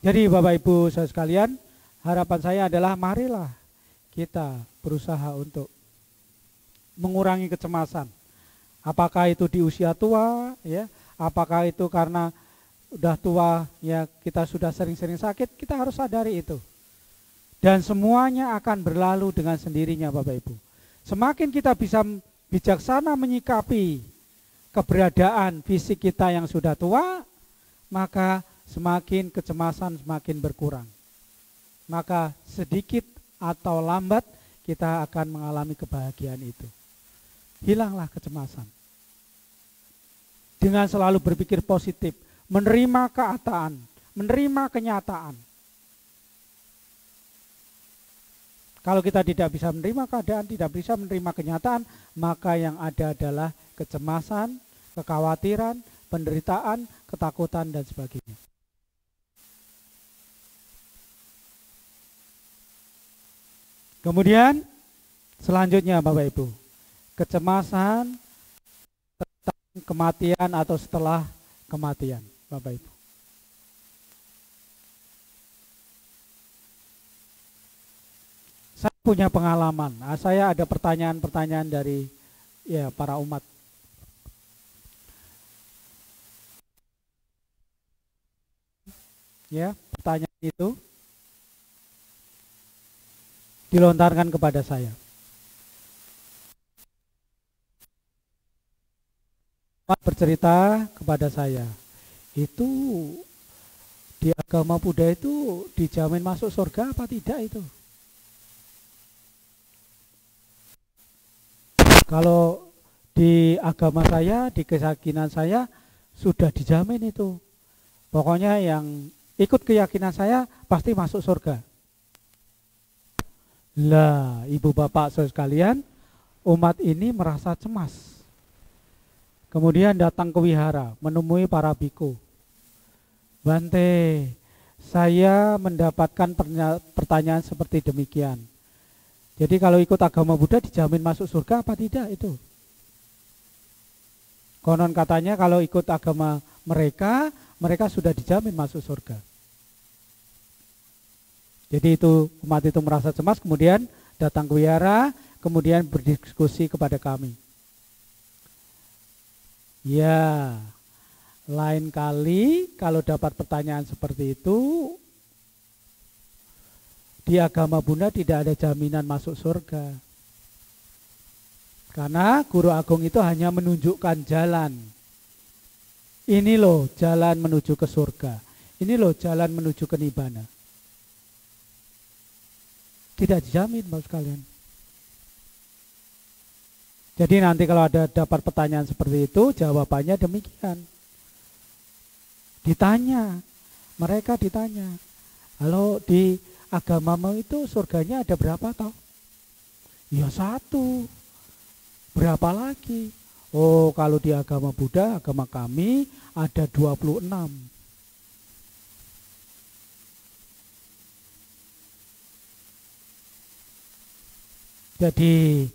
Jadi Bapak Ibu saudara sekalian, harapan saya adalah marilah kita berusaha untuk mengurangi kecemasan. Apakah itu di usia tua, ya? Apakah itu karena udah tua, ya kita sudah sering-sering sakit, kita harus sadari itu. Dan semuanya akan berlalu dengan sendirinya Bapak Ibu. Semakin kita bisa bijaksana menyikapi keberadaan fisik kita yang sudah tua, maka semakin kecemasan semakin berkurang. Maka sedikit atau lambat kita akan mengalami kebahagiaan itu. Hilanglah kecemasan. Dengan selalu berpikir positif, menerima keadaan, menerima kenyataan. Kalau kita tidak bisa menerima keadaan, tidak bisa menerima kenyataan, maka yang ada adalah kecemasan, kekhawatiran, penderitaan, ketakutan, dan sebagainya. Kemudian selanjutnya Bapak Ibu, kecemasan tentang kematian atau setelah kematian Bapak Ibu. Saya punya pengalaman, saya ada pertanyaan-pertanyaan dari para umat. Ya, pertanyaan itu dilontarkan kepada saya. bercerita kepada saya, itu di agama Buddha itu dijamin masuk surga apa tidak itu? Kalau di agama saya, di keyakinan saya sudah dijamin itu. Pokoknya yang ikut keyakinan saya pasti masuk surga. Lah, ibu bapak saudara sekalian, umat ini merasa cemas. Kemudian datang ke wihara, menemui para biku. Bante, saya mendapatkan pertanyaan seperti demikian. Jadi kalau ikut agama Buddha dijamin masuk surga apa tidak itu? Konon katanya kalau ikut agama mereka, mereka sudah dijamin masuk surga. Jadi itu umat itu merasa cemas, kemudian datang ke wihara, kemudian berdiskusi kepada kami. Ya, lain kali kalau dapat pertanyaan seperti itu, di agama Buddha tidak ada jaminan masuk surga. Karena guru agung itu hanya menunjukkan jalan. Ini loh jalan menuju ke surga. Ini loh jalan menuju ke nibbana. Tidak dijamin Bapak sekalian. Jadi nanti kalau ada dapat pertanyaan seperti itu, jawabannya demikian. Ditanya, mereka ditanya, kalau di agamamu itu surganya ada berapa toh? Ya satu. Berapa lagi? Oh, kalau di agama Buddha, agama kami ada 26. Jadi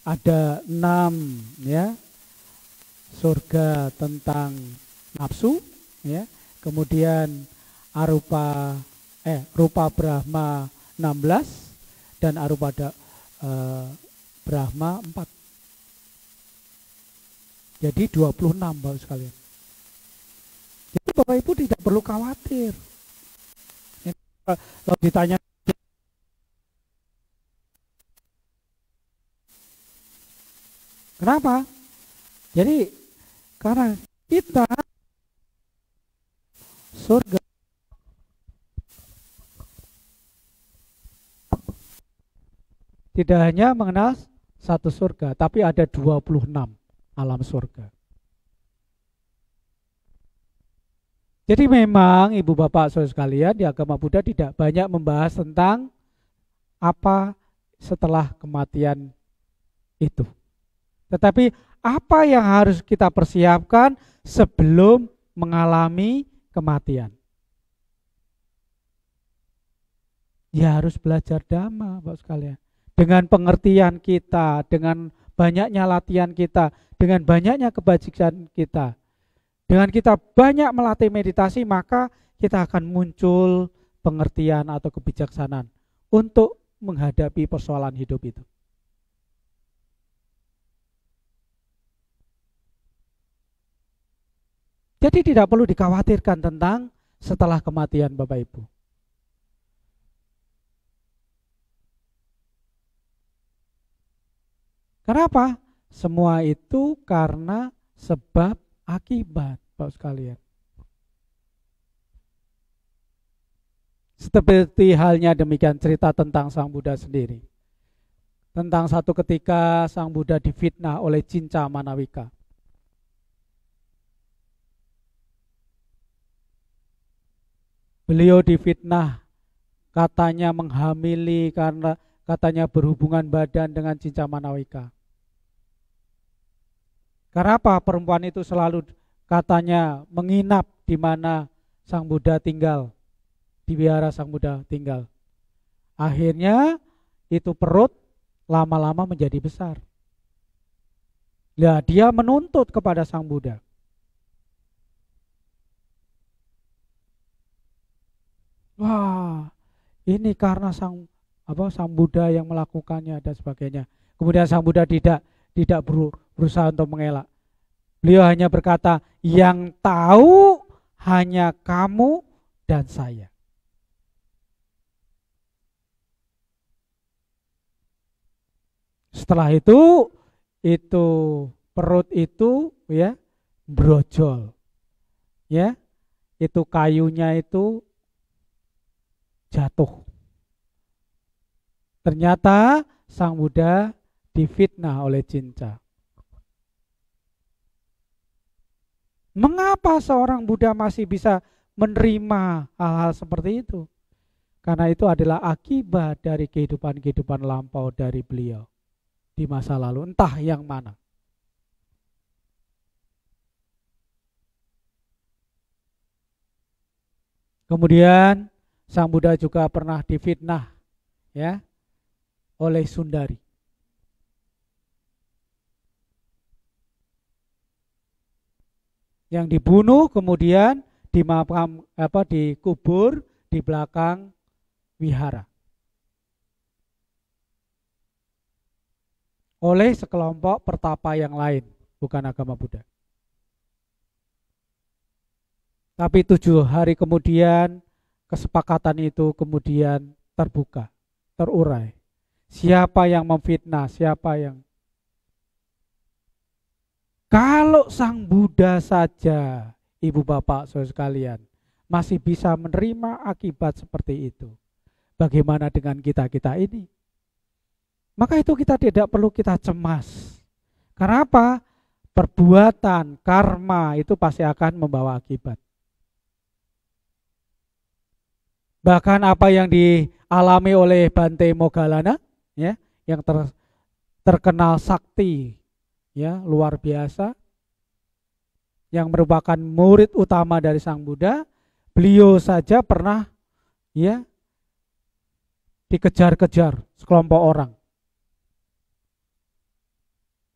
ada 6 ya, surga tentang nafsu ya, kemudian rupa Brahma 16 dan arupa Brahma 4. Jadi 26 Bapak sekalian. Jadi Bapak Ibu tidak perlu khawatir. Kalau ditanya kenapa? Jadi karena kita surga tidak hanya mengenal satu surga, tapi ada 26 alam surga. Jadi memang Ibu Bapak Saudara sekalian, di agama Buddha tidak banyak membahas tentang apa setelah kematian itu. Tetapi apa yang harus kita persiapkan sebelum mengalami kematian? Ya harus belajar Dhamma, Bapak sekalian. Dengan pengertian kita, dengan banyaknya latihan kita, dengan banyaknya kebajikan kita, dengan kita banyak melatih meditasi, maka kita akan muncul pengertian atau kebijaksanaan untuk menghadapi persoalan hidup itu. Jadi tidak perlu dikhawatirkan tentang setelah kematian Bapak Ibu. Kenapa? Semua itu karena sebab akibat, Bapak sekalian. Seperti halnya demikian cerita tentang Sang Buddha sendiri. Tentang satu ketika Sang Buddha difitnah oleh Cinca Manawika. Beliau difitnah, katanya menghamili karena katanya berhubungan badan dengan Cinca Manawika. Karena apa? Perempuan itu selalu katanya menginap di mana Sang Buddha tinggal, di wihara Sang Buddha tinggal. Akhirnya itu perut lama-lama menjadi besar. Nah, dia menuntut kepada Sang Buddha. Wah, ini karena Sang Buddha yang melakukannya dan sebagainya. Kemudian Sang Buddha tidak berusaha untuk mengelak. Beliau hanya berkata, yang tahu hanya kamu dan saya. Setelah itu perut itu ya brojol. Ya, itu kayunya itu jatuh. Ternyata Sang Buddha difitnah oleh cinta. Mengapa seorang Buddha masih bisa menerima hal-hal seperti itu? Karena itu adalah akibat dari kehidupan-kehidupan lampau dari beliau di masa lalu, entah yang mana. Kemudian Sang Buddha juga pernah difitnah ya oleh Sundari. Yang dibunuh kemudian dikubur di belakang wihara oleh sekelompok pertapa yang lain, bukan agama Buddha. Tapi 7 hari kemudian kesepakatan itu kemudian terbuka, terurai. Siapa yang memfitnah, siapa yang... Kalau Sang Buddha saja, ibu bapak saudara sekalian, masih bisa menerima akibat seperti itu, bagaimana dengan kita-kita ini? Maka itu kita tidak perlu kita cemas. Karena apa? Perbuatan, karma itu pasti akan membawa akibat. Bahkan apa yang dialami oleh Bante Moggallana, ya, yang terkenal sakti, ya, luar biasa, yang merupakan murid utama dari Sang Buddha, beliau saja pernah, ya, dikejar-kejar sekelompok orang.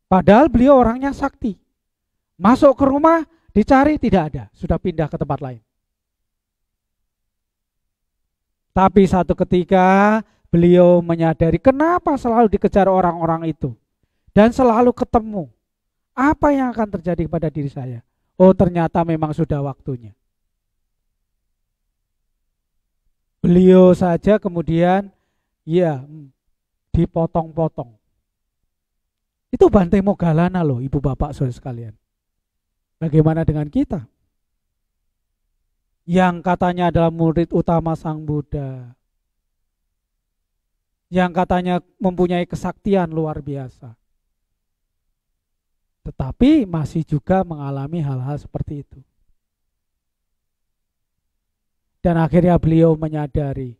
Padahal beliau orangnya sakti. Masuk ke rumah, dicari tidak ada, sudah pindah ke tempat lain. Tapi satu ketika beliau menyadari kenapa selalu dikejar orang-orang itu. Dan selalu ketemu. Apa yang akan terjadi pada diri saya? Oh, ternyata memang sudah waktunya. Beliau saja kemudian ya dipotong-potong. Itu Bante Moggallana loh, ibu bapak saudara sekalian. Bagaimana dengan kita? Yang katanya adalah murid utama Sang Buddha. Yang katanya mempunyai kesaktian luar biasa. Tetapi masih juga mengalami hal-hal seperti itu. Dan akhirnya beliau menyadari.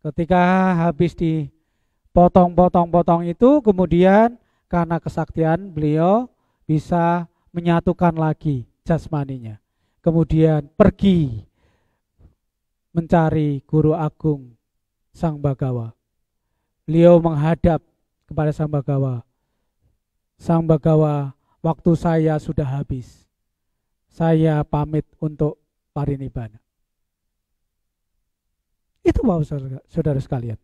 Ketika habis dipotong-potong-potong itu, kemudian karena kesaktian beliau bisa menyatukan lagi jasmaninya. Kemudian pergi mencari guru agung Sang Bhagawa. Beliau menghadap kepada Sang Bhagawa. Sang Bhagawa, waktu saya sudah habis. Saya pamit untuk parinibbana. Itu Bapak saudara sekalian.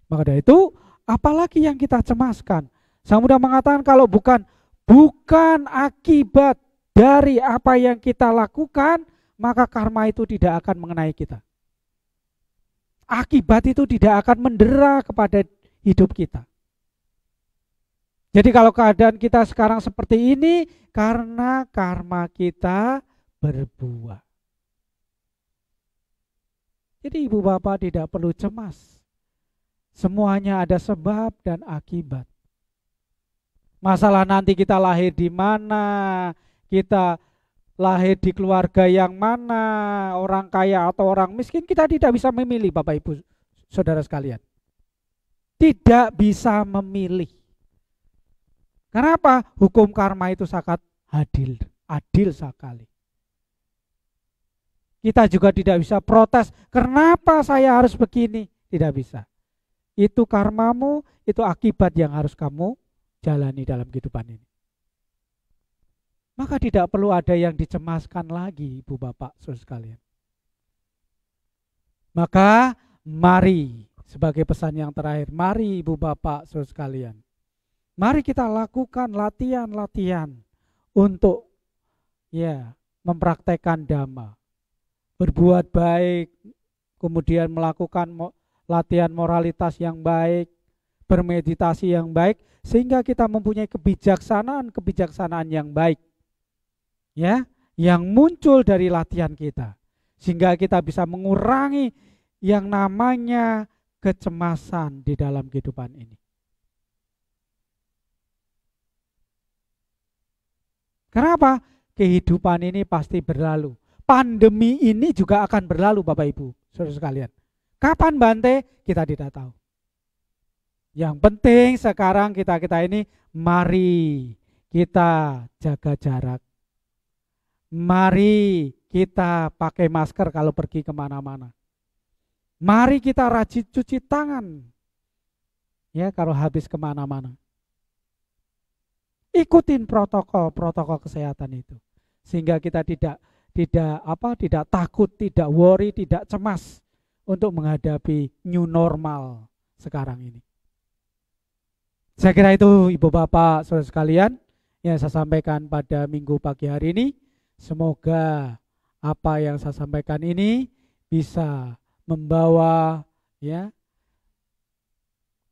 Maka dari itu, apalagi yang kita cemaskan? Sang Buddha mengatakan kalau bukan akibat dari apa yang kita lakukan, maka karma itu tidak akan mengenai kita. Akibat itu tidak akan mendera kepada hidup kita. Jadi kalau keadaan kita sekarang seperti ini, karena karma kita berbuah. Jadi ibu bapak tidak perlu cemas. Semuanya ada sebab dan akibat. Masalah nanti kita lahir di mana, kita lahir di keluarga yang mana, orang kaya atau orang miskin, kita tidak bisa memilih Bapak Ibu Saudara sekalian. Tidak bisa memilih. Kenapa? Hukum karma itu sangat adil sekali. Kita juga tidak bisa protes, kenapa saya harus begini? Tidak bisa. Itu karmamu, itu akibat yang harus kamu jalani dalam kehidupan ini. Maka tidak perlu ada yang dicemaskan lagi, Ibu Bapak Saudara sekalian. Maka mari, sebagai pesan yang terakhir, mari Ibu Bapak Saudara sekalian, mari kita lakukan latihan-latihan untuk mempraktekkan Dhamma. Berbuat baik, kemudian melakukan latihan moralitas yang baik, bermeditasi yang baik, sehingga kita mempunyai kebijaksanaan yang baik. ya, yang muncul dari latihan kita, sehingga kita bisa mengurangi yang namanya kecemasan di dalam kehidupan ini. Kenapa? Kehidupan ini pasti berlalu. Pandemi ini juga akan berlalu, Bapak Ibu, saudara sekalian. Kapan Bante? Kita tidak tahu. Yang penting sekarang kita ini mari kita jaga jarak. Mari kita pakai masker kalau pergi kemana-mana. Mari kita rajin cuci tangan. Ya, kalau habis kemana-mana. Ikutin protokol kesehatan itu. Sehingga kita tidak takut, tidak worry, tidak cemas untuk menghadapi new normal sekarang ini. Saya kira itu Ibu Bapak Saudara sekalian yang saya sampaikan pada minggu pagi hari ini. Semoga apa yang saya sampaikan ini bisa membawa ya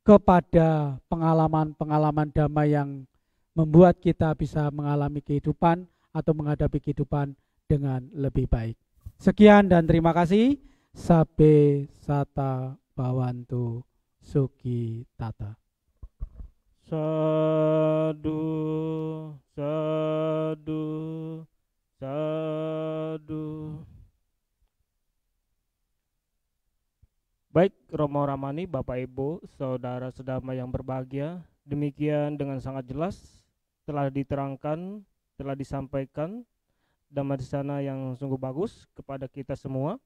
kepada pengalaman-pengalaman damai yang membuat kita bisa mengalami kehidupan atau menghadapi kehidupan dengan lebih baik. Sekian dan terima kasih. Sabe Sata Bawantu Suki Tata. Sadu, sadu, sadu. Baik Romo Ramani, Bapak Ibu, saudara-saudara yang berbahagia, demikian dengan sangat jelas telah diterangkan, telah disampaikan Dhamma Desana yang sungguh bagus kepada kita semua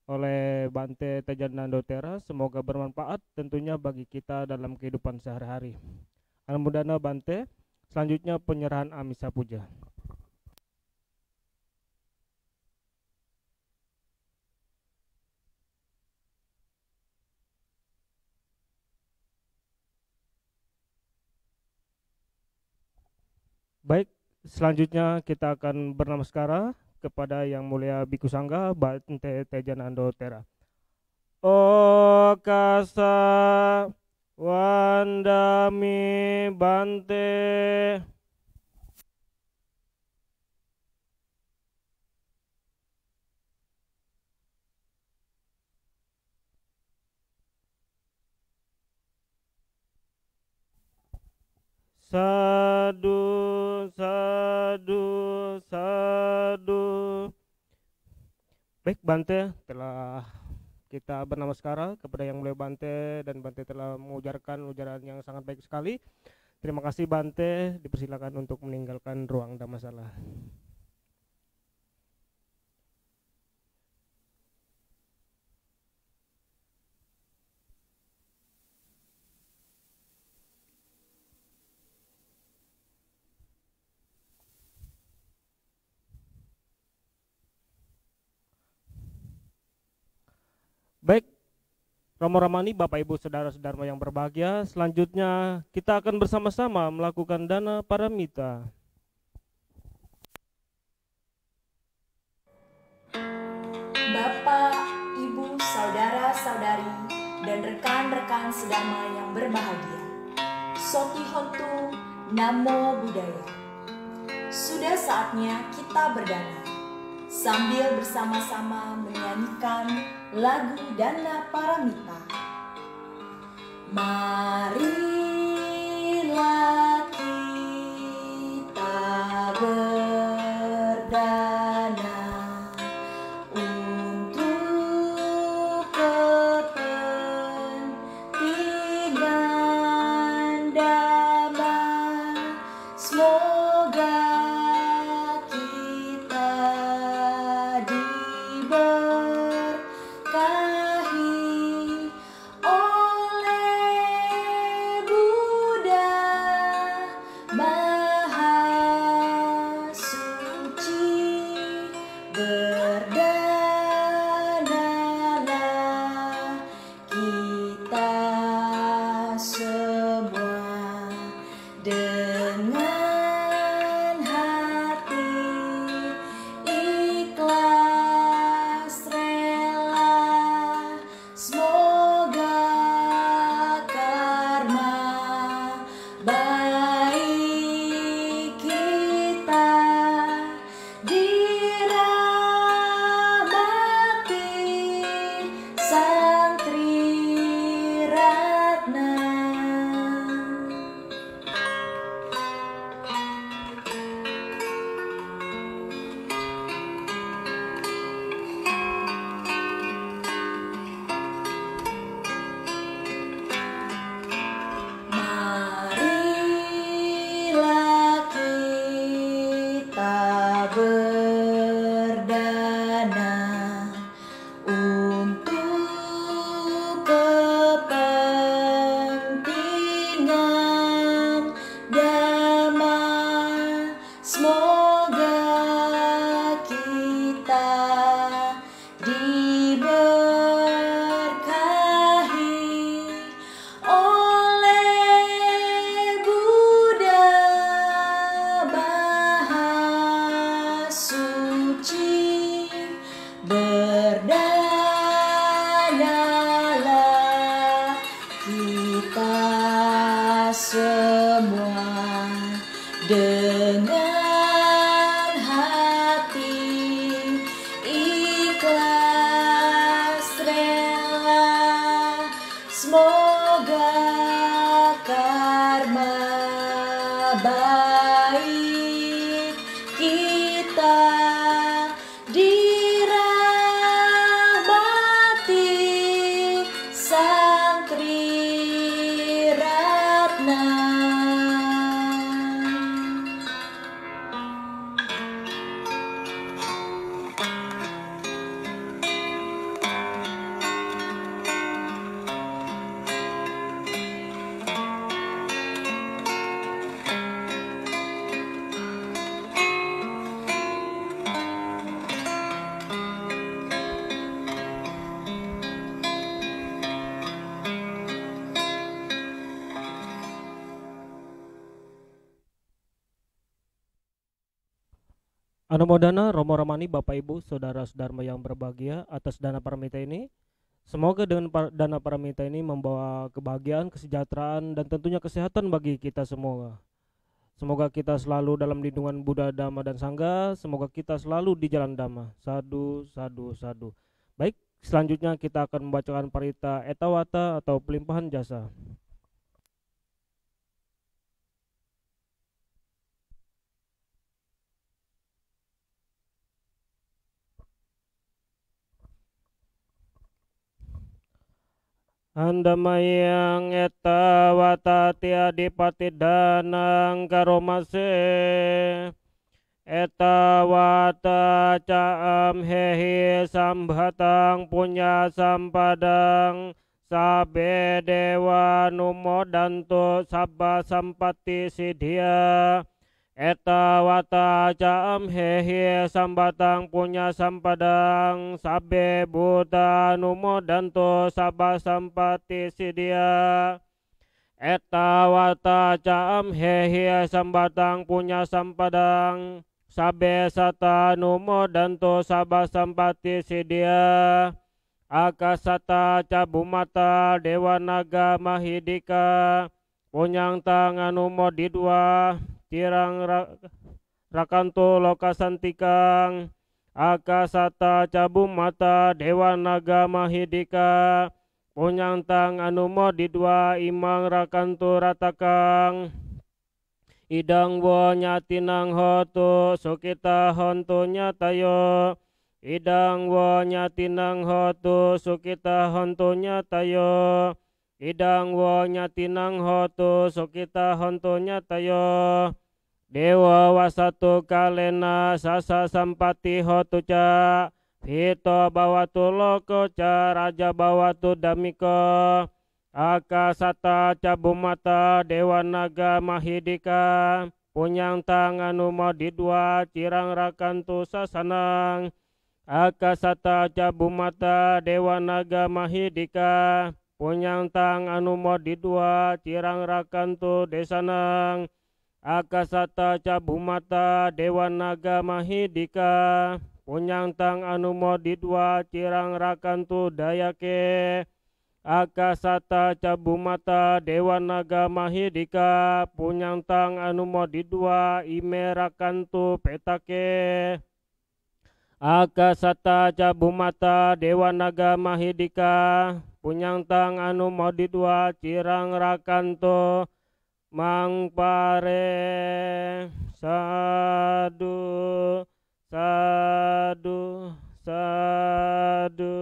oleh Bante Tejanando Tera. Semoga bermanfaat tentunya bagi kita dalam kehidupan sehari-hari. Anumodana Bante. Selanjutnya penyerahan Amisa Puja. Baik, selanjutnya kita akan bernamaskara kepada Yang Mulia Biku Sangga Bante Tejanando Tera. Okasa Wandami Bante. Sadu, sadu, sadu. Baik Bante, telah kita bernamaskara kepada Yang Mulia Bante dan Bante telah mengujarkan ujaran yang sangat baik sekali. Terima kasih Bante, dipersilakan untuk meninggalkan ruang Dhammasala. Baik, Romo Ramani, Bapak Ibu Saudara-saudara yang berbahagia, selanjutnya kita akan bersama-sama melakukan dana paramita. Bapak, Ibu, Saudara-saudari, dan rekan-rekan sedama yang berbahagia, Sotihotu Namo Buddhaya. Sudah saatnya kita berdana sambil bersama-sama menyanyikan lagu Dana Paramita. Marilah kita berdana untuk kepentingan damai. Semoga kita diberkahi oleh Anumodana Romo Ramani, Bapak Ibu, Saudara-saudara yang berbahagia atas dana paramita ini. Semoga dengan dana paramita ini membawa kebahagiaan, kesejahteraan, dan tentunya kesehatan bagi kita semua. Semoga kita selalu dalam lindungan Buddha, Dhamma, dan Sangha. Semoga kita selalu di jalan Dhamma. Sadu, sadu, sadu. Baik, selanjutnya kita akan membacakan parita etawata atau pelimpahan jasa. Andamayang etawata tiadipati danang karomase etawata caam hehi sambhatang punya sampadang sabe dewa numodanto sabba sampati siddhya etawata caam hehi sambatang punya sampadang sabe buddha numodanto sabba sampati siddhya etawata caam hehi sambatang punya sampadang sabe sata numodanto sabba sampati siddhya akasata cabumata dewa naga mahidika punyang tangan numodidwa tirang rakanto lokasantikang akasata cabumata dewa naga mahidika punyang tang anumodidwa imang rakanto ratakang idang wo nyatinang hotu sukita hontu nyatayo idang wo nyatinang hotu sukita hontu nyatayo idang wo nyatinang hotu sukita hontu nyatayo dewa wasatu kalena sasa sampati hotu ca hito bawatu loko ca raja bawatu damiko akasata cabumata dewa naga mahidika punyang tangan numodidwa cirang rakantu sasanang akasata cabumata dewa naga mahidika punyang tangan numodidwa cirang rakantu desanang akasata cabumata dewa naga mahidika punyang tang anumodidwa cirang rakantu dayake akasata cabumata dewa naga mahidika punyang tang anumodidwa ime rakantu petake akasata cabumata dewa naga mahidika punyang tang anumodidwa cirang rakantu mangpare sadu sadu sadu.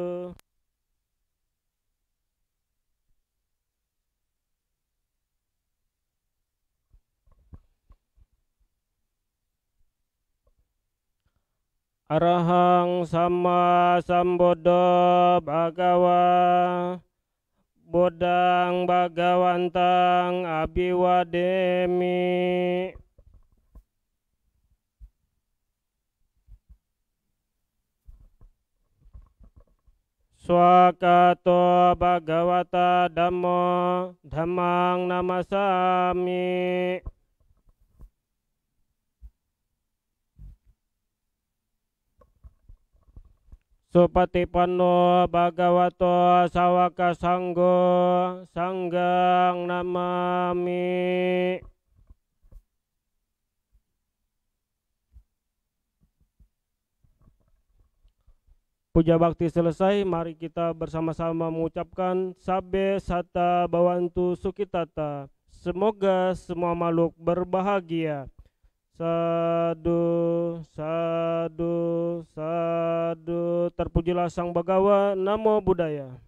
Arahang sama sambodo bhagawa bodang bagawantang abiwademi swakato bhagawata dhammo dhammang namasami supatipanno bhagavato sawaka sanggo sanggang namami. Puja bakti selesai, mari kita bersama-sama mengucapkan Sabe Sata Bawantu Sukitata. Semoga semua makhluk berbahagia. Sadu, sadu, sadu. Terpujilah Sang Bagawa, Namo Buddhaya.